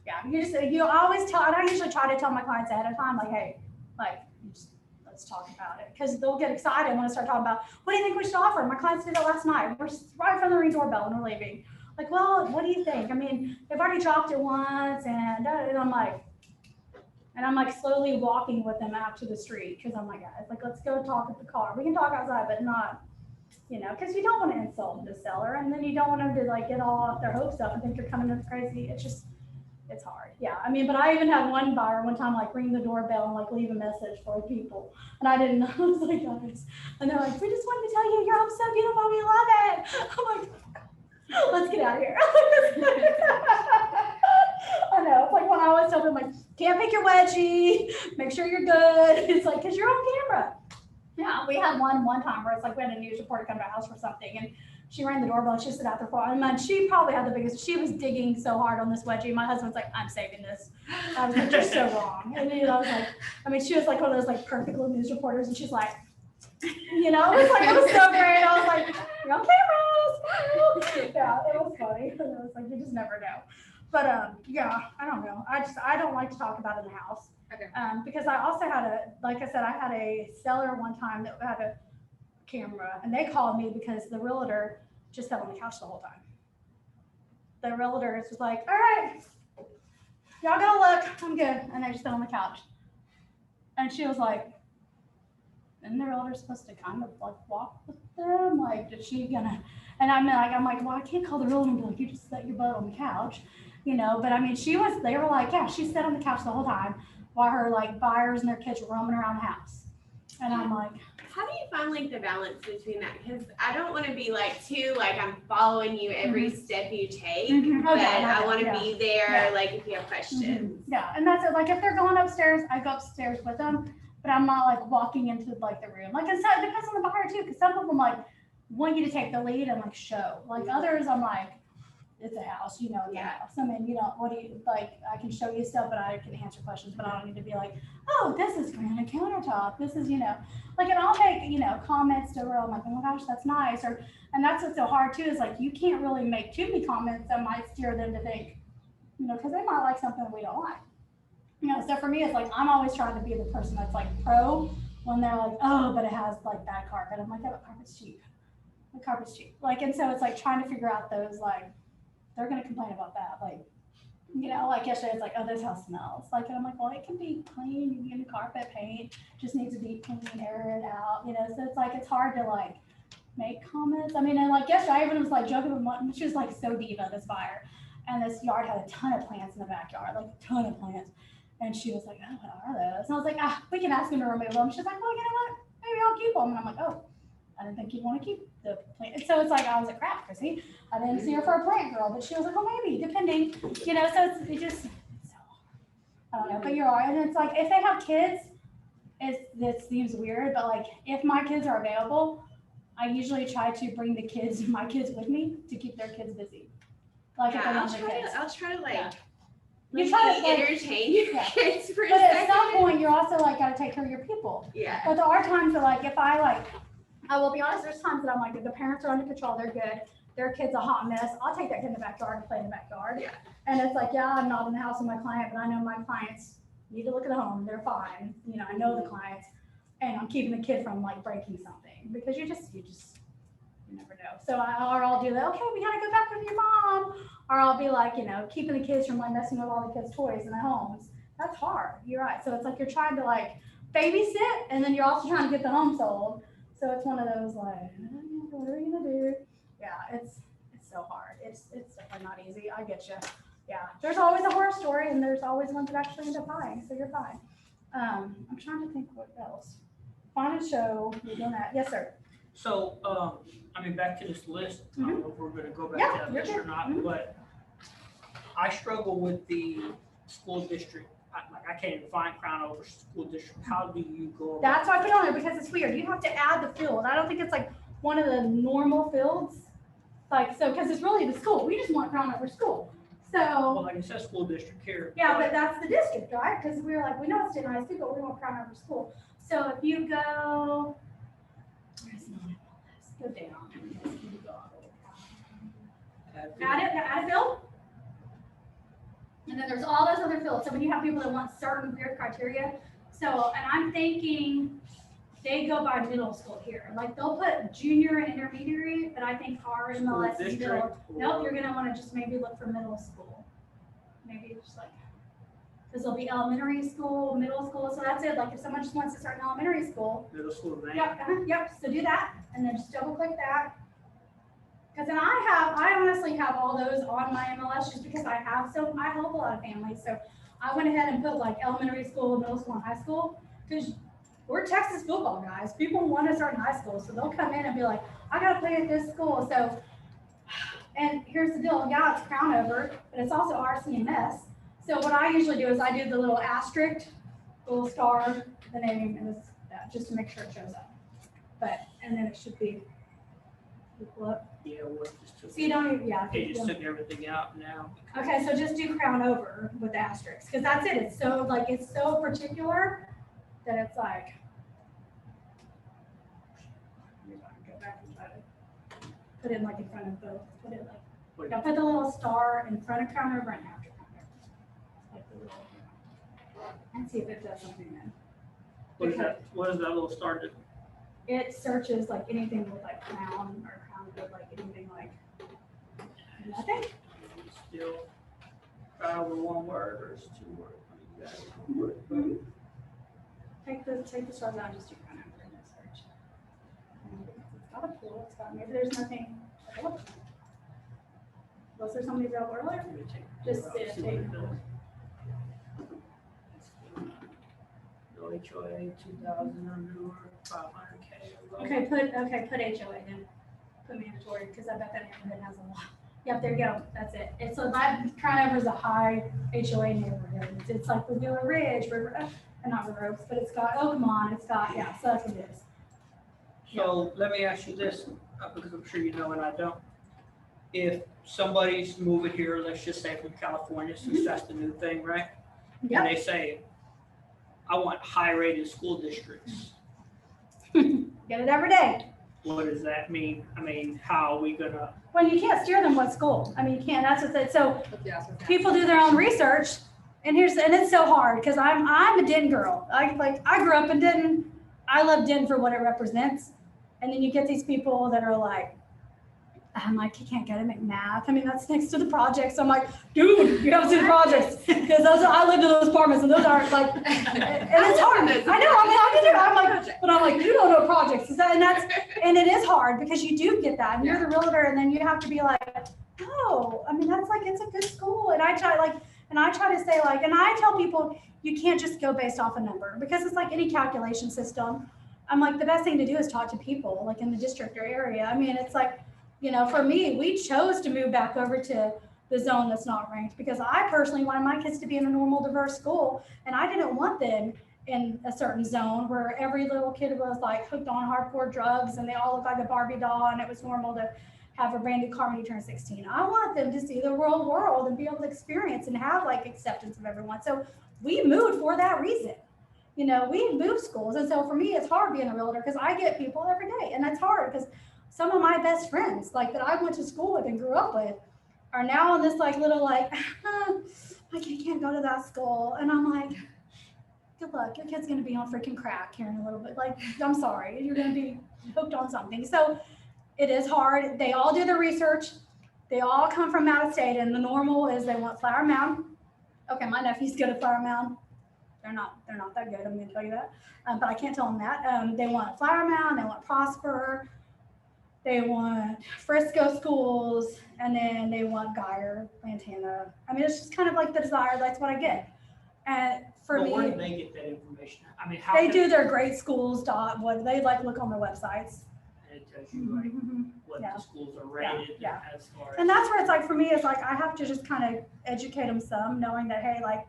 yeah, you always tell, and I usually try to tell my clients ahead of time, like, hey, like, let's talk about it. Because they'll get excited when I start talking about, what do you think we should offer? My clients did it last night. We're right from the Ring doorbell and we're leaving. Like, well, what do you think? I mean, they've already dropped it once and I'm like slowly walking with them out to the street because I'm like, guys, like, let's go talk at the car. We can talk outside, but not, you know, because you don't want to insult the seller and then you don't want them to like get all off their hopes up and think you're coming in crazy. It's hard. Yeah. I mean, but I even had one buyer one time like ring the doorbell and like leave a message for people. And I didn't know. I was like, guys. And they're like, we just wanted to tell you your home's so beautiful. We love it. I'm like, let's get out of here. I know. It's like when I always tell them, like, can't pick your wedgie. Make sure you're good. It's like, because you're on camera. Yeah. We had one time where it's like we had a news reporter come to our house for something. And she rang the doorbell and she stood out there for a while. And she probably had the biggest, she was digging so hard on this wedgie. My husband's like, I'm saving this. I was like, you're so wrong. And then I was like, I mean, she was like one of those like perfect little news reporters. And she's like, you know, it was like, it was so great. I was like, you're on camera. Yeah, it was funny. And it was like, you just never know. But yeah, I don't know. I don't like to talk about it in the house. Okay. Because I also had like I said, I had a seller one time that had a camera and they called me because the realtor just sat on the couch the whole time. The realtor was like, all right, y'all go look, I'm good. And they just sat on the couch. And she was like, isn't the realtor supposed to kind of like walk with them? Like, is she gonna, and I'm like, well, I can't call the realtor and be like, you just set your butt on the couch, you know, but I mean, they were like, yeah, she sat on the couch the whole time while her like buyers and their kids were roaming around the house. And I'm like, How do you find like the balance between that? Because I don't want to be like too like I'm following you every step you take, Mhm. but Okay, I want to yeah. be there Yeah. like if you have questions. yeah, and that's it. Like if they're going upstairs, I go upstairs with them, but I'm not like walking into like the room. Like it depends on the buyer too, because some of them like want you to take the lead and like show. Like others, I'm like, it's a house, you know, it's a Yeah. house. I mean, you know, what do you like? I can show you stuff, but I can answer questions, but I don't need to be like, oh, this is granite countertop. This is, you know, like, and I'll make, you know, comments to where I'm like, oh my gosh, that's nice. Or, and that's what's so hard too, is like, you can't really make too many comments that might steer them to think, you know, because they might like something we don't like. You know, so for me, it's like, I'm always trying to be the person that's like pro when they're like, oh, but it has like bad carpet. I'm like, yeah, but carpet's cheap. The carpet's cheap. Like, and so it's like trying to figure out those, like, they're going to complain about that. Like, you know, like yesterday, it's like, oh, this house smells. Like, and I'm like, well, it can be clean. You can get new carpet, paint, just needs to be clean, air it out, you know? So it's like, it's hard to like make comments. I mean, and like yesterday, I even was like joking with one, she was like so diva, this buyer. And this yard had a ton of plants in the backyard, like a ton of plants. And she was like, oh, what are those? And I was like, we can ask him to remove them. She's like, well, you know what? Maybe I'll keep them. And I'm like, oh, I didn't think you'd want to keep the plant. And so it's like, I was like, crap, Chrissy. I didn't see her for a plant girl, but she was like, well, maybe, depending, you know, so it just, so, I don't know, but you're right. And it's like, if they have kids, it seems weird, but like, if my kids are available, I usually try to bring my kids with me to keep their kids busy. Like, if they Yeah, don't have kids. I'll try to like, Yeah. let You try me to, like- entertain your Yeah. kids for a But at second. some point, you're also like, gotta take care of your people. Yeah. But there are times that like, if I like, I will be honest, there's times that I'm like, if the parents are under control, they're good, their kid's a hot mess, I'll take that kid in the backyard and play in the backyard. Yeah. And it's like, yeah, I'm not in the house with my client, but I know my clients need to look at the home, they're fine, you know, I know the clients, and I'm keeping the kid from like breaking something, because you never know. So I'll do that, okay, we gotta go back with your mom, or I'll be like, you know, keeping the kids from like messing with all the kids' toys in the homes. That's hard, you're right. So it's like you're trying to like babysit, and then you're also trying to get the home sold. So it's one of those like, what are you gonna do? Yeah, it's so hard. It's definitely not easy. I get you. Yeah, there's always a horror story, and there's always ones that actually end up buying. So you're fine. I'm trying to think what else. Find a show. You're doing that. Yes, sir. So, I mean, back to this list, I don't know if we're gonna go back Yeah, to that you're list or good. not, Mhm. but I struggle with the school district. I can't even find Crown Over School District. How do you go about? That's why I put it on there, because it's weird. You have to add the field. I don't think it's like one of the normal fields. Like, so, because it's really the school. We just want Crown Over School. Well, So, like it says school district here. yeah, but that's the district, right? Because we were like, we know it's Denton High School, but we want Crown Over School. So if you go, where's not on the list? Go down. You go all the way down. Add a field. And then there's all those other fields. So when you have people that want certain weird criteria, so, and I'm thinking they go by middle school here. Like they'll put junior and intermediate, but I think our School MLS is district middle. Nope, or- you're gonna wanna just maybe look for middle school. Maybe just like, cause there'll be elementary school, middle school, so that's it. Like if someone just wants to start in elementary school, Middle school name. yep, yep, so do that, and then just double click that. Cause then I honestly have all those on my MLS just because I help a lot of families, so I went ahead and put like elementary school, middle school, and high school, cause we're Texas football guys, people want to start in high school, so they'll come in and be like, I gotta play at this school, so, and here's the deal, yeah, it's Crown Over, but it's also RCMS, so what I usually do is I do the little asterisk, little star, the name, and this, that, just to make sure it shows up. But, and then it should be, look, Yeah, well, it just took. so you don't even, yeah. It just took everything out now. Okay, so just do Crown Over with the asterisk, because that's it, it's so, like, it's so particular that it's like. Go back and try to put it like in front of both, put it like, What- yeah, put the little star in front of Crown Over and after Crown Over. Like the little, and see if it does something then. What is that, what is that little star do? It searches like anything with like Crown or Crown with like anything like nothing. Still, Crown Over one word or is it two words? I mean, you got it, one word, but- Take the stars out and just do Crown Over in this got a pool, it's got, maybe there's nothing available. Was there somebody available earlier? Just See what take- it does. No HOA, 2,000 or newer, 500K. Okay, put HOA then, put mandatory, because I bet that neighborhood has a lot. Yep, there you go, that's it. It's so that Crown is a high HOA neighborhood. It's like River Ridge, not River Oaks, but it's got Oakmont, it's got, yeah, so that's what it is. So let me ask you this, because I'm sure you know and I don't. If somebody's moving here, let's just say from California, since that's the new thing, right? Yep. And they say, I want high-rated school districts. Get it every day. What does that mean? I mean, how are we gonna, When you can't steer them what school. I mean, you can't, that's what it, so Yeah, that's what people do their own research, and it's so hard, because I'm a Denton girl. I grew up in Denton. I love Denton for what it represents. And then you get these people that are like, I'm like, you can't get to make math. I mean, that's next to the projects. I'm like, dude, you have to see the projects. Because I lived in those apartments, and those aren't like, and it's hard. I know, I get it. I'm like, but I'm like, you don't know projects. And it is hard, because you do get that. And you're the realtor, and then you have to be like, no, I mean, that's like, it's a good school. And I try to say like, and I tell people, you can't just go based off a number, because it's like any calculation system. I'm like, the best thing to do is talk to people like in the district or area. I mean, it's like, you know, for me, we chose to move back over to the zone that's not ranked, because I personally wanted my kids to be in a normal, diverse school. And I didn't want them in a certain zone where every little kid was like hooked on hardcore drugs and they all looked like a Barbie doll, and it was normal to have a brand new car when you turn 16. I want them to see the real world and be able to experience and have like acceptance of everyone. So we moved for that reason. You know, we moved schools. And so for me, it's hard being a realtor, because I get people every day, and that's hard, because some of my best friends, like that I went to school with and grew up with, are now in this like little like, I can't go to that school. And I'm like, good luck. Your kid's going to be on freaking crack here in a little bit. Like, I'm sorry, you're going to be hooked on something. So it is hard. They all do their research. They all come from out of state, and the normal is they want Flower Mound. Okay, my nephews go to Flower Mound. They're not that good, I'm going to tell you that. But I can't tell them that. They want Flower Mound, they want Prosper, they want Frisco schools, and then they want Geyer, Lantana. I mean, it's just kind of like the desire, that's what I get. And for but where do me, they get that information? I mean, how? they can- do their grade schools what they like look on their websites. And it tells you like what Yeah. the schools are rated Yeah. as far as. And that's where it's like, for me, it's like, I have to just kind of educate them some, knowing that, hey, like,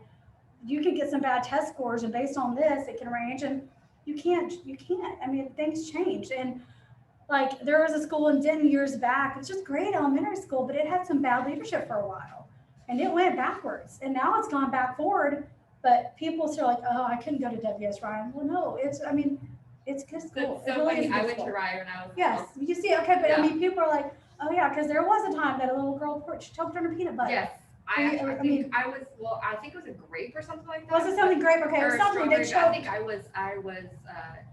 you can get some bad test scores, and based on this, it can range, and you can't, I mean, things change. And like, there was a school in Denton years back, it's just great elementary school, but it had some bad leadership for a while, and it went backwards, and now it's gone back forward. But people still like, oh, I couldn't go to WS Ryan. Well, no, it's good school. That's It so really is funny. a I good went school. to Ryan when I was Yes, you see, okay, but I Yeah. mean, people are like, oh yeah, because there was a time that a little girl choked on her peanut butter. Yes. I I mean- think I was, well, I think it was a grape or something like that. Was it something great? Okay, it Or was a something they strawberry, I choked. think I was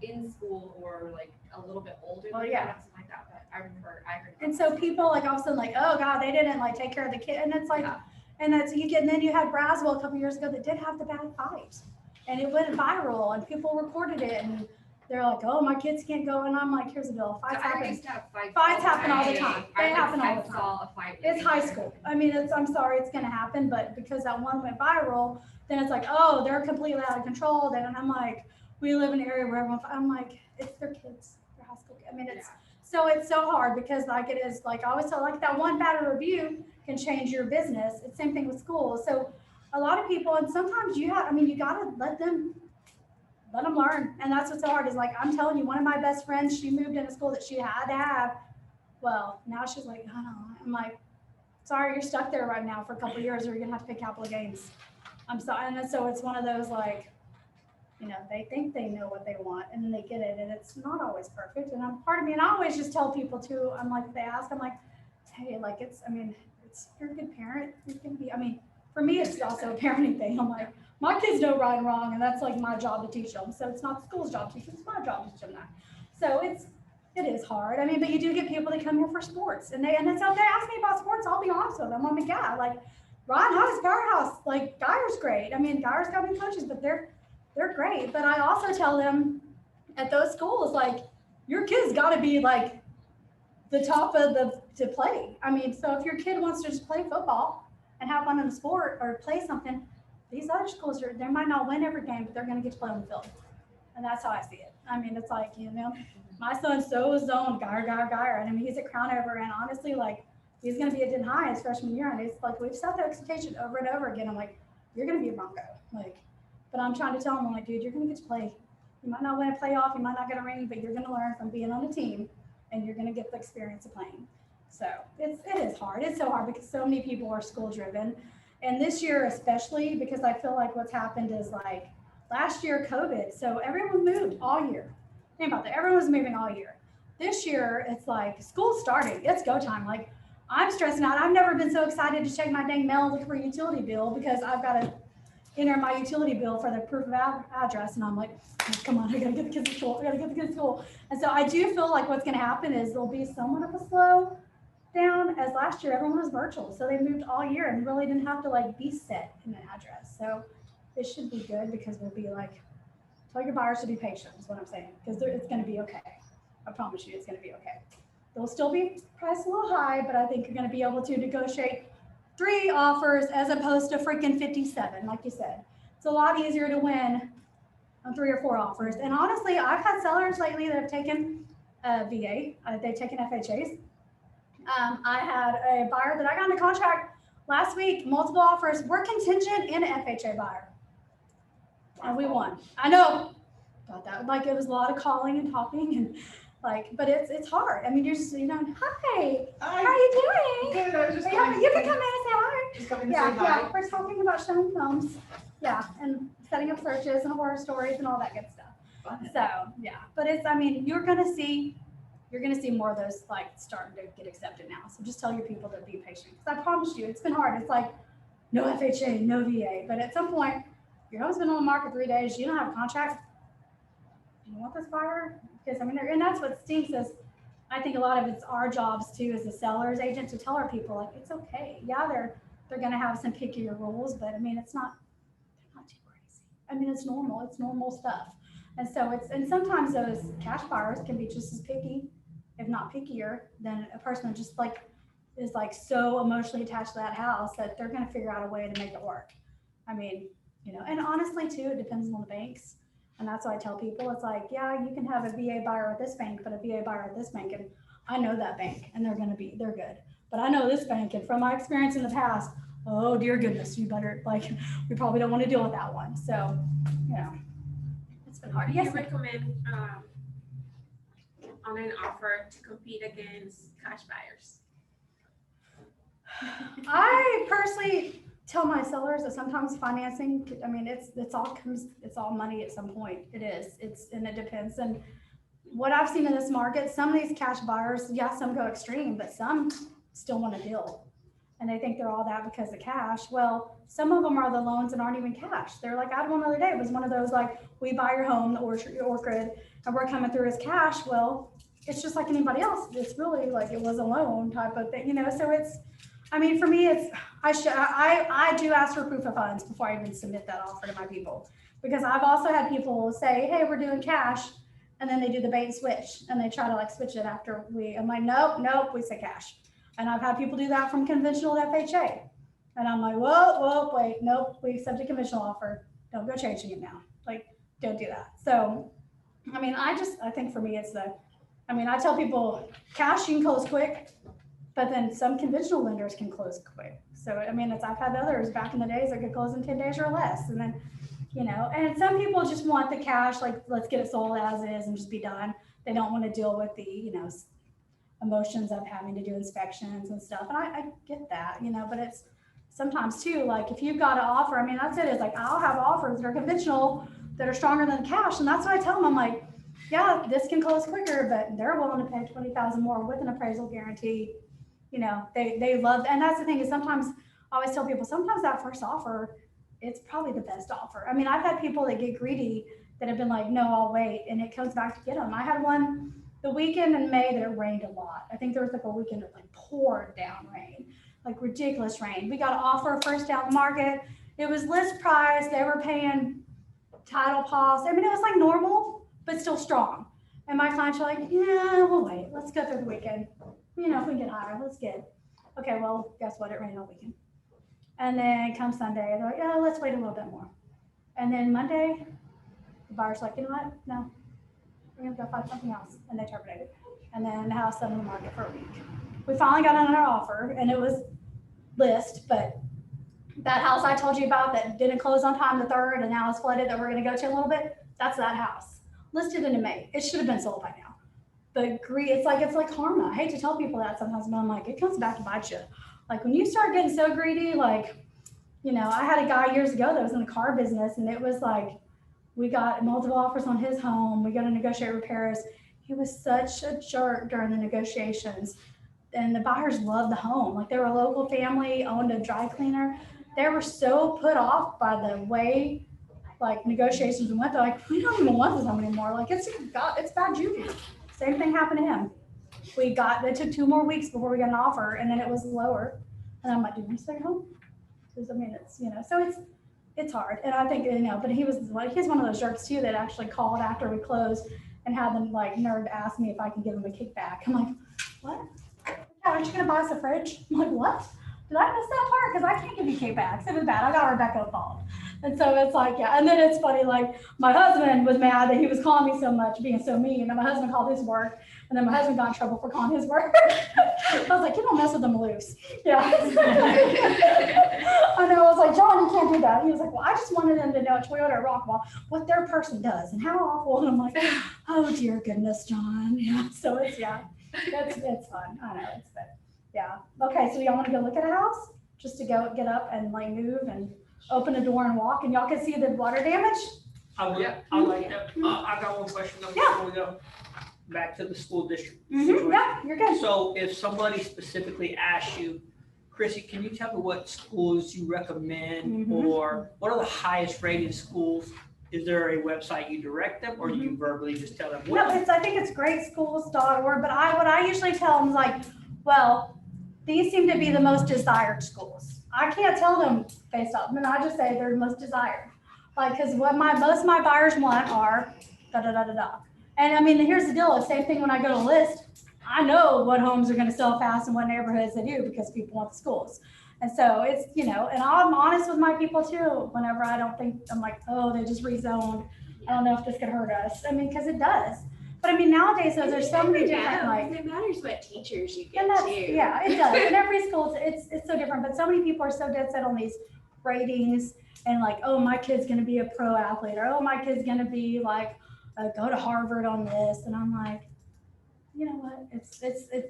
in school or like a little bit older Well, than yeah. that, something like that, but I remember I heard. And so people like all of a sudden like, oh God, they didn't like take care of the kid. And it's like, Yeah. and then you had Braswell a couple years ago that did have the bad fight. And it went viral, and people recorded it, and they're like, oh, my kids can't go. And I'm like, here's the deal, fights I happen. used to have fights. Fights all the happen all the time. time. They happen all the time. I saw a fight. It's high school. I mean, I'm sorry, it's gonna happen, but because that one went viral, then it's like, oh, they're completely out of control. Then I'm like, we live in an area where everyone, I'm like, it's their kids, their high school. I mean, it's so hard, because like it is, like I always tell, like that one bad review can change your business. It's same thing with schools. So a lot of people, and sometimes you gotta let them learn. And that's what's so hard, is like, I'm telling you, one of my best friends, she moved in a school that she had to have. Well, now she's like, I don't know. I'm like, sorry, you're stuck there right now for a couple of years, or you're gonna have to pay capital gains. I'm sorry. And then, so it's one of those like, you know, they think they know what they want, and then they get it, and it's not always perfect. And I'm part of me, and I always just tell people too, I'm like, they ask, I'm like, hey, like you're a good parent. You can be, I mean, for me, it's also a parenting thing. I'm like, my kids know right and wrong, and that's like my job to teach them. So it's not the school's job to teach them, it's my job to teach them that. So it is hard. I mean, but you do get people that come here for sports, and then so if they ask me about sports, I'll be honest with them. I'm like, yeah, like Ryan High is powerhouse, like Geyer's great. I mean, Geyer's got me coaches, but they're great. But I also tell them at those schools, like, your kids got to be like the top of to play. I mean, so if your kid wants to just play football and have fun in the sport or play something, these other schools they might not win every game, but they're going to get to play on the field. And that's how I see it. I mean, it's like, my son's so zoned, Geyer. And I mean, he's at Crownover, and honestly, like, he's going to be at Denton High his freshman year. And it's like, we've set the expectation over and over again. I'm like, you're going to be a Bronco. Like, but I'm trying to tell him, I'm like, dude, you're going to get to play. You might not win a playoff, you might not get a ring, but you're going to learn from being on the team, and you're going to get the experience of playing. So it is hard. It's so hard because so many people are school driven. And this year, especially, because I feel like what's happened is like last year, COVID. So everyone moved all year. Think about that. Everyone was moving all year. This year, it's like school's starting. It's go time. Like, I'm stressing out. I've never been so excited to check my dang mail, look for a utility bill, because I've got to enter my utility bill for the proof of address. And I'm like, oh, come on, I got to get the kids to school. And so I do feel like what's going to happen is there'll be somewhat of a slow down, as last year everyone was virtual, so they moved all year and really didn't have to like be set in an address. So it should be good, because we'll be like, tell your buyers to be patient is what I'm saying, because it's going to be okay. I promise you it's going to be okay. They'll still be priced a little high, but I think you're going to be able to negotiate 3 offers as opposed to freaking 57, like you said. It's a lot easier to win on 3 or 4 offers. And honestly, I've had sellers lately that have taken VA, they've taken FHAs. I had a buyer that I got into contract last week, multiple offers. We're contingent in an FHA buyer. And we won. I know about that. Like, it was a lot of calling and talking, and like, but it's hard. I mean, you're just, hi, how are you doing? Good, I was just You can come in and say hi. Just coming to Yeah, say hi. yeah. We're talking about showing films. Yeah, and setting up searches and horror stories and all that good stuff. Fun. So, yeah, but I mean, you're going to see more of those like starting to get accepted now. So just tell your people to be patient, because I promise you, it's been hard. It's like no FHA, no VA, but at some point, your home's been on the market 3 days, you don't have a contract. Do you want this buyer? Because I mean, and that's what stinks is, I think a lot of it's our jobs too, as a seller's agent, to tell our people like, it's okay. Yeah, they're going to have some pickier rules, but I mean, they're not too crazy. I mean, it's normal stuff. And so and sometimes those cash buyers can be just as picky, if not pickier, than a person that just like is like so emotionally attached to that house that they're going to figure out a way to make it work. I mean, and honestly too, it depends on the banks. And that's why I tell people, it's like, yeah, you can have a VA buyer at this bank, but a VA buyer at this bank, and I know that bank, and they're good. But I know this bank, and from my experience in the past, oh dear goodness, you better, like, we probably don't want to deal with that one. So, it's been hard. Do Yes, you recommend on an offer to compete against cash buyers? I personally tell my sellers that sometimes financing, I mean, it's all money at some point. It is, and it depends. And what I've seen in this market, some of these cash buyers, yeah, some go extreme, but some still want a deal. And they think they're all that because of cash. Well, some of them are the loans that aren't even cash. They're like, I had one the other day. It was one of those like, we buy your home, the Orchid, and we're coming through as cash. Well, it's just like anybody else. It's really like it was a loan type of thing, So it's, I mean, for me, I do ask for proof of funds before I even submit that offer to my people, because I've also had people say, hey, we're doing cash, and then they do the bait and switch, and they try to like switch it after I'm like, nope, we say cash. And I've had people do that from conventional to FHA. And I'm like, whoa, wait, nope, we accept a conventional offer. Don't go changing it now. Like, don't do that. So, I mean, I think for me, I tell people cash, you can close quick, but then some conventional lenders can close quick. So, I mean, I've had others back in the days that could close in 10 days or less. And then, and some people just want the cash, like, let's get it sold as is and just be done. They don't want to deal with the, emotions of having to do inspections and stuff. And I get that, but it's sometimes too, like if you've got an offer, I mean, that's it. It's like, I'll have offers that are conventional that are stronger than cash. And that's what I tell them. I'm like, yeah, this can close quicker, but they're willing to pay $20,000 more with an appraisal guarantee. They love, and that's the thing is sometimes I always tell people, sometimes that first offer, it's probably the best offer. I mean, I've had people that get greedy that have been like, no, I'll wait. And it comes back to get them. I had one the weekend in May that it rained a lot. I think there was like a weekend that like poured down rain, like ridiculous rain. We got an offer first down the market. It was list price. They were paying title costs. I mean, it was like normal, but still strong. And my clients are like, yeah, we'll wait. Let's go through the weekend. You know, if we can get higher, let's get. Okay, well, guess what? It rained all weekend. And then come Sunday, they're like, yeah, let's wait a little bit more. And then Monday, the buyer's like, you know what? No, we're gonna go find something else. And they terminated. And then the house sat on the market for a week. We finally got another offer and it was list, but that house I told you about that didn't close on time the 3rd and now is flooded that we're gonna go to in a little bit, that's that house. Listed in May. It should have been sold by now. But it's like karma. I hate to tell people that sometimes, but I'm like, it comes back to bite you. Like when you start getting so greedy, like, you know, I had a guy years ago that was in the car business and it was like, we got multiple offers on his home. We got to negotiate repairs. He was such a jerk during the negotiations. And the buyers loved the home. Like they were a local family, owned a dry cleaner. They were so put off by the way like negotiations went. They're like, we don't even want this home anymore. Like it's bad juju. Same thing happened to him. It took 2 more weeks before we got an offer and then it was lower. And I'm like, do you want to stay home? Because I mean, it's, you know, so it's hard. And I think, you know, but he's one of those jerks too that actually called after we closed and had them like nerd ask me if I can give him a kickback. I'm like, what? Yeah, aren't you gonna buy us a fridge? I'm like, what? Did I miss that part? Because I can't give you kickbacks. It was bad. I got Rebecca involved. And so it's like, yeah. And then it's funny, like my husband was mad that he was calling me so much, being so mean. And my husband called his work. And then my husband got in trouble for calling his work. I was like, you don't mess with them loose. Yeah. I know. I was like, John, you can't do that. He was like, well, I just wanted them to know at Toyota Rockwall what their person does and how awful. And I'm like, oh dear goodness, John. Yeah. So it's fun. I know it's good. Yeah. Okay. So y'all want to go look at a house just to go get up and like move and open a door and walk and y'all can see the water damage? I like that. I got one question though before we go back to the school district situation. Yeah, you're good. So if somebody specifically asks you, Chrissy, can you tell me what schools you recommend or what are the highest rated schools? Is there a website you direct them or do you verbally just tell them? No, I think it's greatschools.org, but what I usually tell them is like, well, these seem to be the most desired schools. I can't tell them based off, I mean, I just say they're the most desired. Like, because what most of my buyers want are da-da-da-da-da. And I mean, here's the deal, the same thing when I go to list, I know what homes are gonna sell fast and what neighborhoods they do because people want the schools. And so it's, you know, and I'm honest with my people too, whenever I don't think, I'm like, oh, they just rezoned. I don't know if this could hurt us. I mean, because it does. But I mean, nowadays, there's so many different, like. It matters what teachers you get And that's, too. yeah, it does. In every school, it's so different, but so many people are so dead set on these ratings and like, oh, my kid's gonna be a pro athlete, or oh, my kid's gonna be like, go to Harvard on this. And I'm like, you know what,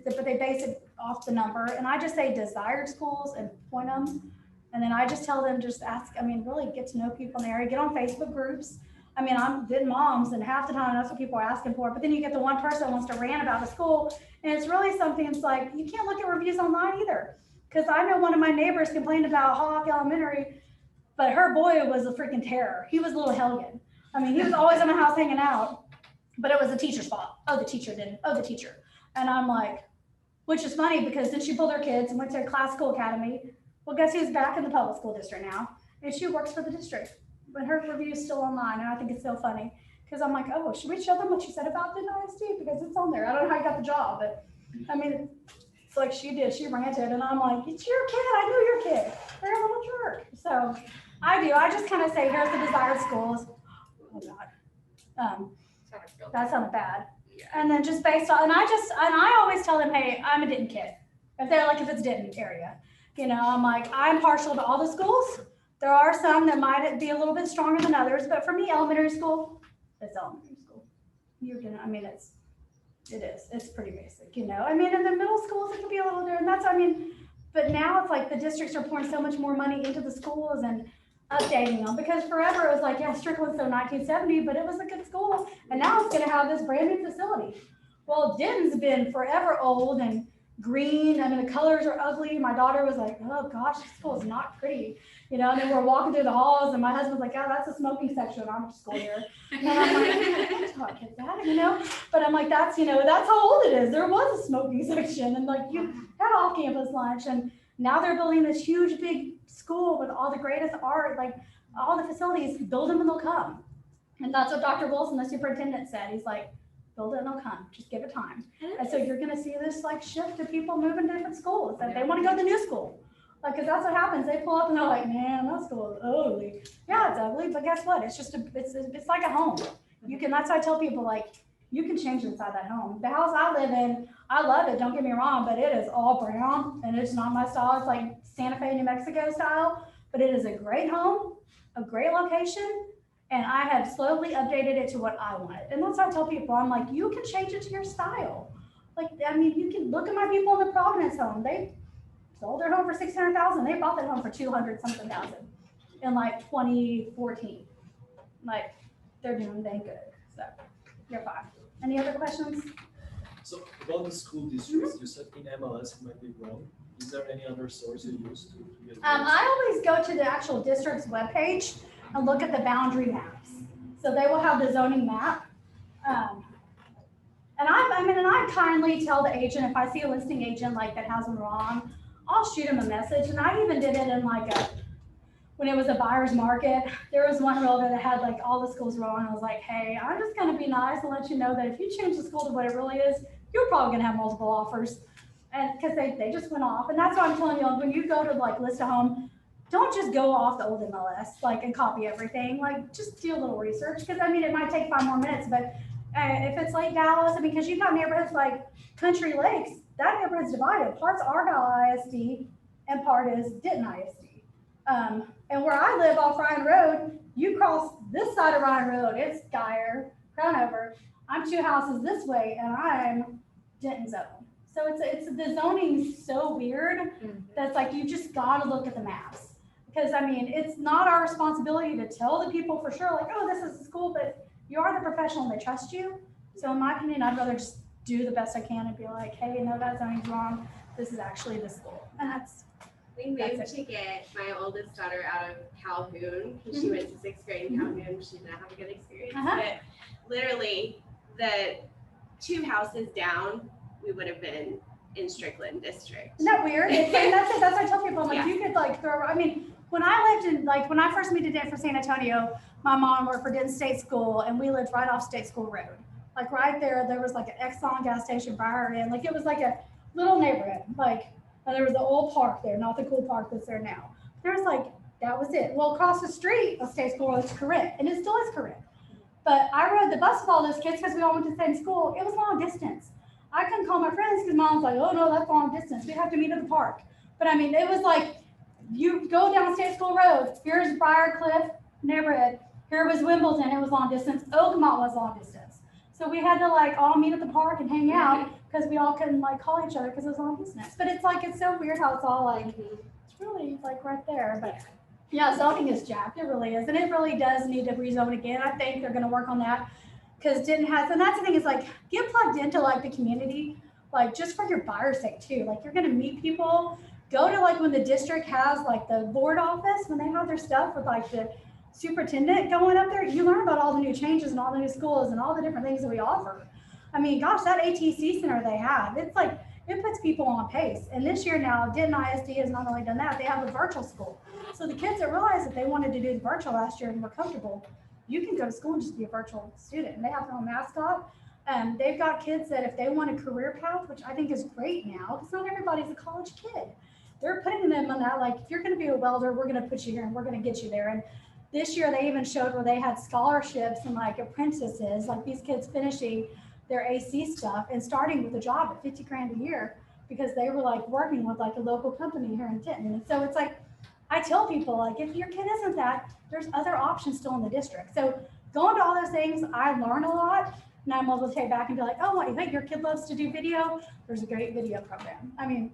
but they base it off the number. And I just say desired schools and point them. And then I just tell them, just ask, I mean, really get to know people in the area, get on Facebook groups. I mean, I'm getting moms and half the time that's what people are asking for. But then you get the one person that wants to rant about the school. And it's really something, it's like, you can't look at reviews online either. Because I know one of my neighbors complained about Hawk Elementary, but her boy was a freaking terror. He was a little hellion. I mean, he was always in the house hanging out, but it was the teacher's fault. Oh, the teacher didn't. Oh, the teacher. And I'm like, which is funny because then she pulled her kids and went to a classical academy. Well, guess who's back in the public school district now? And she works for the district. But her review is still online, and I think it's so funny because I'm like, oh, should we show them what she said about the ISD? Because it's on there. I don't know how you got the job, but I mean, it's like she did. She ranted, and I'm like, it's your kid. I know your kid. They're a little jerk. So I do. I just kind of say, here's the desired schools. Oh God, that sounded bad. And then just based on, and I always tell them, hey, I'm a Denton kid. If they're like, if it's Denton area, you know, I'm like, I'm partial to all the schools. There are some that might be a little bit stronger than others, but for me, elementary school, it's elementary school. You're gonna, I mean, it's pretty basic, you know. I mean, in the middle schools, it could be a little different. That's, I mean, but now it's like the districts are pouring so much more money into the schools and updating them because forever it was like, yeah, Strickland's so 1970, but it was a good school. And now it's gonna have this brand new facility. Well, Denton's been forever old and green. I mean, the colors are ugly. My daughter was like, oh gosh, this school is not pretty. You know, and then we're walking through the halls and my husband's like, oh, that's a smoking section. I'm just going here. And I'm like, I can't talk like that, you know? But I'm like, that's, you know, that's how old it is. There was a smoking section and like you had off-campus lunch and now they're building this huge, big school with all the greatest art, like all the facilities, build them and they'll come. And that's what Dr. Wilson, the superintendent said. He's like, build it and they'll come. Just give it time. And so you're gonna see this like shift of people moving to different schools, that they wanna go to the new school. Like, cause that's what happens. They pull up and they're like, man, that school is ugly. Yeah, it's ugly, but guess what? It's just it's like a home. You can, that's why I tell people, like, you can change inside that home. The house I live in, I love it, don't get me wrong, but it is all brown and it's not my style. It's like Santa Fe, New Mexico style, but it is a great home, a great location. And I have slowly updated it to what I want. And that's why I tell people, I'm like, you can change it to your style. Like, I mean, you can look at my people in the Providence home. They sold their home for $600,000. They bought that home for 200 something thousand in like 2014. Like, they're doing dang good. So you're fine. Any other questions? So about the school districts, you said in MLS, it might be wrong. Is there any other source you use to get? I always go to the actual district's webpage and look at the boundary maps. So they will have the zoning map. And I kindly tell the agent, if I see a listing agent like that has them wrong, I'll shoot him a message. And I even did it in like when it was a buyer's market, there was one realtor that had like all the schools wrong. I was like, hey, I'm just gonna be nice and let you know that if you change the school to what it really is, you're probably gonna have multiple offers. And because they just went off. And that's why I'm telling you, when you go to like list a home, don't just go off the old MLS like and copy everything. Like just do a little research, because I mean it might take 5 more minutes, but if it's like Dallas, I mean, because you've got neighborhoods like Country Lakes, that neighborhood's divided. Part's Argyle ISD and part is Denton ISD. And where I live off Ryan Road, you cross this side of Ryan Road, it's Geyer, Crownover. I'm 2 houses this way and I'm Denton zone. So it's the zoning's so weird that's like, you just gotta look at the maps. Because I mean, it's not our responsibility to tell the people for sure, like, oh, this is the school, but you are the professional and they trust you. So in my opinion, I'd rather just do the best I can and be like, hey, no, that zoning's wrong. This is actually the school. And We moved to get my oldest daughter out of Calhoun because she went to 6th grade in Calhoun. She did not have a good experience. But literally, the 2 houses down, we would have been in Strickland District. Isn't that weird? That's it. That's what I tell people. I'm like, Yeah. you could like throw, I mean, when I lived in, like, when I first moved to Denton from San Antonio, my mom worked for Denton State School and we lived right off State School Road. Like right there was like an Exxon gas station Briar Inn. Like it was like a little neighborhood. Like, and there was the old park there, not the cool park that's there now. There was like, that was it. Well, across the street of State School Road is Corinth, and it still is Corinth. But I rode the bus with all those kids because we all went to the same school. It was long distance. I couldn't call my friends because mom's like, oh no, that's long distance. We have to meet at the park. But I mean, it was like, you go down State School Road, here's Briar Cliff neighborhood, here was Wimbledon, it was long distance, Oakmont was long distance. So we had to like all meet at the park and hang out because we all couldn't like call each other because it was long distance. But it's like, it's so weird how it's all like, it's really like right there. But yeah, zoning is jacked, it really is. And it really does need to rezone again. I think they're gonna work on that because Denton has, and that's the thing is like, get plugged into like the community, like just for your buyer's sake too. Like you're gonna meet people. Go to like when the district has like the board office, when they have their stuff with like the superintendent going up there, you learn about all the new changes and all the new schools and all the different things that we offer. I mean, gosh, that ATC center they have, it's like, it puts people on pace. And this year now, Denton ISD has not only done that, they have a virtual school. So the kids that realized that they wanted to do the virtual last year and were comfortable, you can go to school and just be a virtual student. And they have their own mascot. They've got kids that if they want a career path, which I think is great now, because not everybody's a college kid. They're putting them on that, like, if you're gonna be a welder, we're gonna put you here and we're gonna get you there. And this year they even showed where they had scholarships and like apprentices, like these kids finishing their AC stuff and starting with a job at 50 grand a year because they were like working with like a local company here in Denton. And so it's like, I tell people like, if your kid isn't that, there's other options still in the district. So going to all those things, I learn a lot. Now I'm able to take back and be like, oh, what, you think your kid loves to do video? There's a great video program. I mean,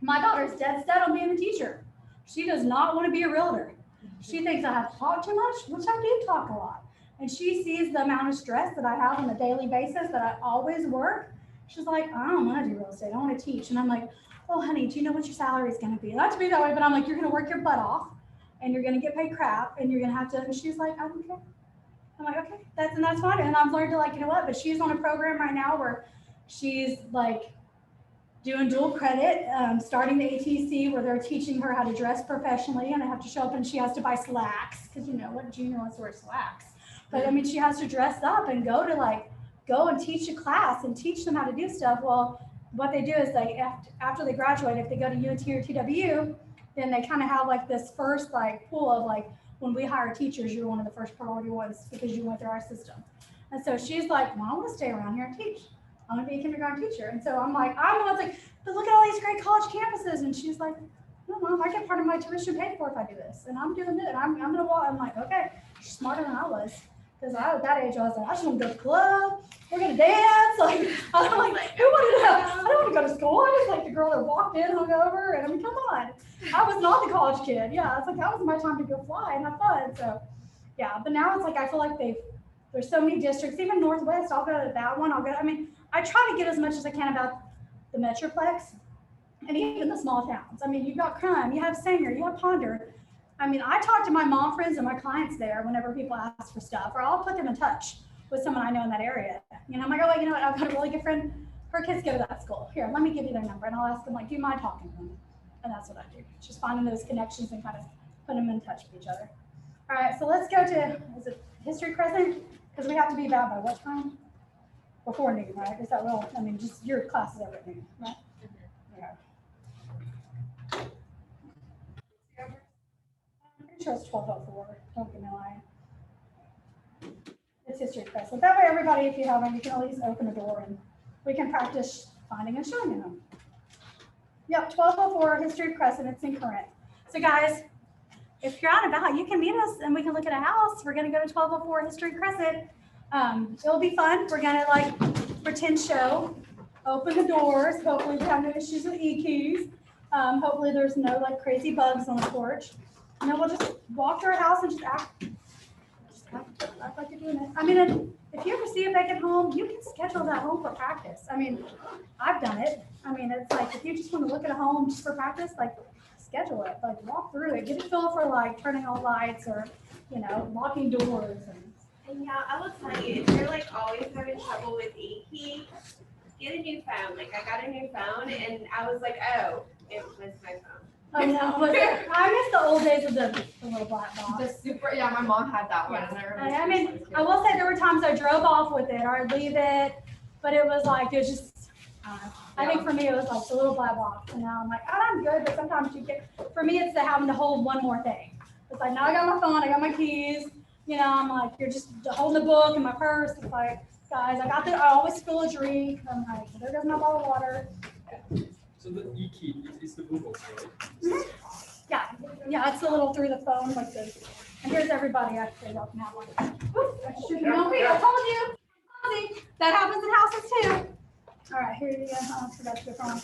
my daughter's dead set on being a teacher. She does not want to be a realtor. She thinks I have to talk too much, which I do talk a lot. And she sees the amount of stress that I have on a daily basis, that I always work. She's like, I don't want to do real estate. I want to teach. And I'm like, oh, honey, do you know what your salary is going to be? Not to be that way, but I'm like, you're going to work your butt off and you're going to get paid crap and you're going to have to. And she's like, I don't care. I'm like, okay, that's fine. And I've learned to like, you know what? But she's on a program right now where she's like, doing dual credit, starting the ATC where they're teaching her how to dress professionally, and I have to show up and she has to buy slacks because you know what, junior wants to wear slacks. But I mean, she has to dress up and go to like go and teach a class and teach them how to do stuff. Well, what they do is like after they graduate, if they go to UNT or TWU, then they kind of have like this first like pool of like, when we hire teachers, you're one of the first priority ones because you went through our system. And so she's like, well, I want to stay around here and teach. I want to be a kindergarten teacher. And so I'm like, but look at all these great college campuses. And she's like, no, Mom, I get part of my tuition paid for if I do this. And I'm doing it. I'm going to walk. I'm like, okay, she's smarter than I was. Because at that age, I was like, I just want to go to the club. We're going to dance. Like, I'm like, who wanted to, I don't want to go to school. I was like the girl that walked in, hung over. And I mean, come on. I was not the college kid. Yeah, it's like, that was my time to go fly and have fun. So, yeah. But now it's like, I feel like there's so many districts, even Northwest, I'll go to that one. I try to get as much as I can about the Metroplex and even the small towns. I mean, you've got Crumb, you have Sanger, you have Ponder. I mean, I talk to my mom friends and my clients there whenever people ask for stuff, or I'll put them in touch with someone I know in that area. You know, I'm like, oh, you know what, I've got a really good friend. Her kids go to that school. Here, let me give you their number. And I'll ask them, like, do you mind talking to them? And that's what I do. Just finding those connections and kind of putting them in touch with each other. All right, so let's go to, is it History Crescent? Because we have to be back by what time? Before noon, right? Is that real? I mean, just your class is every noon, right? Yeah. I'm pretty sure it's 12:04. Don't get me lying. It's History Crescent. That way, everybody, if you haven't, you can at least open the door and we can practice finding and showing them. Yep, 12:04 History Crescent. It's in Current. So, guys, if you're out and about, you can meet us and we can look at a house. We're going to go to 12:04 History Crescent. It'll be fun. We're going to like pretend show, open the doors. Hopefully we have no issues with e-keys. Hopefully there's no like crazy bugs on the porch. And then we'll just walk to our house and just act like you're doing it. I mean, if you ever see a vacant home, you can schedule that home for practice. I mean, I've done it. I mean, it's like, if you just want to look at a home just for practice, like schedule it, like walk through it, get a feel for like turning on lights or, you know, locking doors. And yeah, I will tell you, if you're like always having trouble with e-key, get a new phone. Like I got a new phone and I was like, oh, it was my phone. I know, but I miss the old days of the little black box. The super, yeah, my mom had that one. Yeah. And I remember I mean, I will say there were times I drove off with it or I'd leave it, but it was like, it was just, I think for me, it was like the little black box. And now I'm like, oh, I'm good, but sometimes you get, for me, it's the having to hold one more thing. It's like, now I got my phone, I got my keys, you know, I'm like, you're just holding a book in my purse. It's like, guys, I always fill a drink. I'm like, there goes my bottle of water. So the e-key is the Google, right? Yeah, it's a little through the phone like this. And here's everybody actually y'all can have one. Oops, I should know me. I told you. See, that happens in houses too. All right, here you go. Oh, I forgot to go from.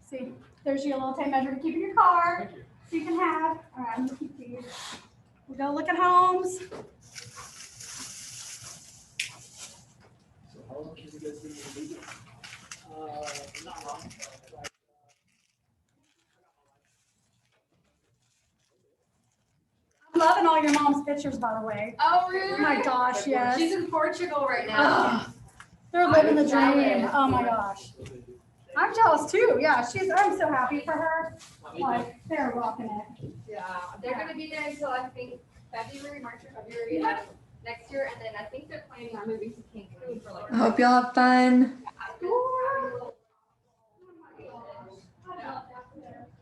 See, there's your little tape measure to keep in your car. Thank you. So you can have. All right, I'm gonna keep these. We go look at homes. So how long have you guys been in the league? Not long. I'm loving all your mom's pictures, by the way. Oh, Oh really? my gosh, yes. She's in Portugal right now. Ugh, they're living the I'm dream. jealous. Oh my gosh. I'm jealous too. Yeah, I'm so happy for her. Like, they're rocking it. Yeah, they're gonna be there until I think February, March or February next year, and then I think they're planning on moving to Cancun for like. I hope y'all have fun.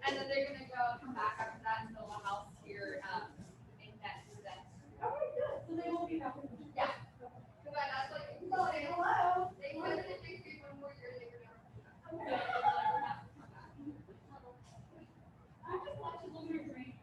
And then they're gonna come back after that and build a house here in Texas. So they will be happy. Yeah. Cause I was like, say hello. They wanted to take me one more year, they were never. I just watched a little bit of drink.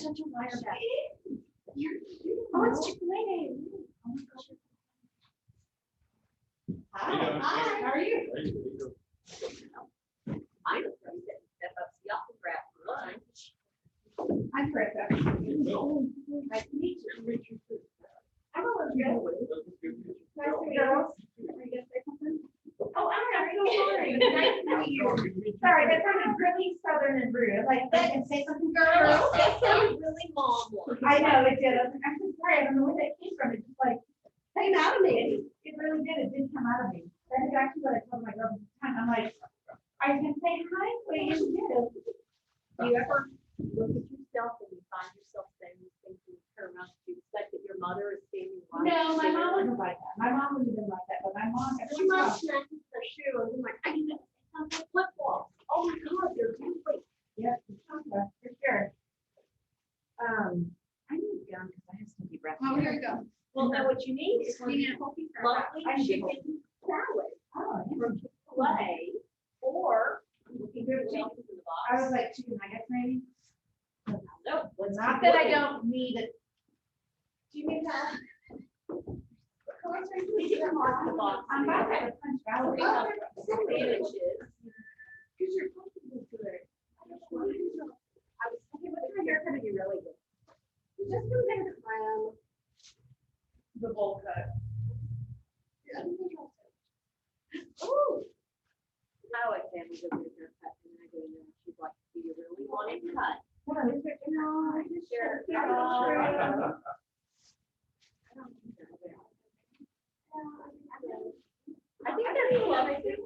such a liar, Beth. Oh, it's Chick-fil-A. Oh my gosh. Hi, how are you? I'm afraid that step up, so y'all can grab lunch. I'm Greta. Nice to meet you. I'm Elizabeth. Nice to meet you. Are you gonna say something? Oh, I'm so sorry. Nice to meet you. Sorry, that sounded really southern and rude. Like, I can say something, girl. That sounded really mom-like. I know it did. I'm so sorry. I don't know where that came from. It just like came out of me. It really did. It did come out of me. That is actually what I told my girl. I'm like, I can say hi, please. Do you ever look at yourself and you find yourself saying these things and you turn around to expect that your mother is standing right? No, my there? mom wasn't like that. My mom wasn't even like that, but my mom. Your mom snatches her shoe and you're like, I need to flip flops. Oh my God, they're beautiful. Yes, for sure. I need gum because I have stinky breath. Oh, here we go. Well, now what you need is one of Yeah. these lovely chicken salad Oh, yeah. from Chick-fil-A or looking good what else is in the I was box. like chicken nuggets maybe. Nope. let's Not keep that I looking. don't need it. Do you need that? We can mark the box. I'm about to have a punch So we out. have sandwiches. Because you're comfortable to it. I was thinking, what kind of haircut are you really good? You're just gonna get it from the bowl cut. Ooh. I always say I'm a good haircut, and I go in there, and she's like, do you really want it cut? Hold on, is it- no, I just Sure. sure. I think there's a lot of things.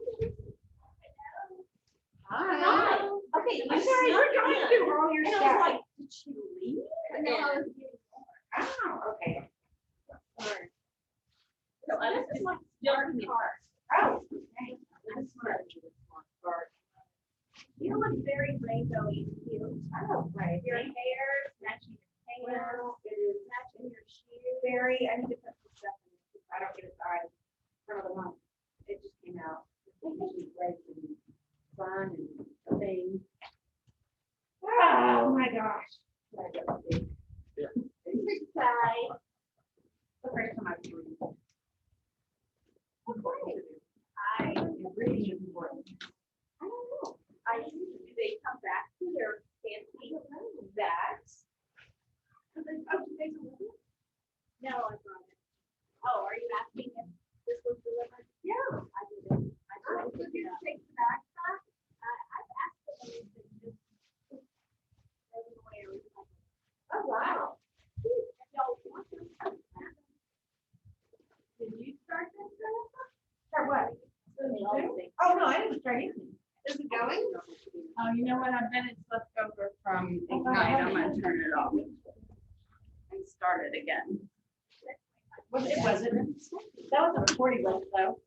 Hi. Okay, I'm sorry, we're trying to do all your And I was stuff. like, did she leave? And then I was Oh, okay. sorry. So I was just like, jumping in. Oh. I'm smart. Smart. You look very rainbowy and cute. Oh, right. Your hair, matching your hair, it is matching your shoes. Very, I need to put some stuff in it. I don't get it started. For the month. It just came out. It's great and fun and things. Oh, my gosh. Yeah. Bye. The first time I've seen it. Okay. It really is important. I don't know. I usually they come back to their fancy bags. Oh, did they deliver it? No, I brought it. Oh, are you asking if this was delivered? Yeah, I did it. I did you take the bag back? I've asked them if they just throw them away or recycle. Oh, wow. If y'all want them, did you start this, Jennifer? For what? Oh, no, I didn't start anything. Is it going? Oh, you know what? I bet it's left over from Ignite. I'm gonna turn it off and start it again. It wasn't. That was a recording list though.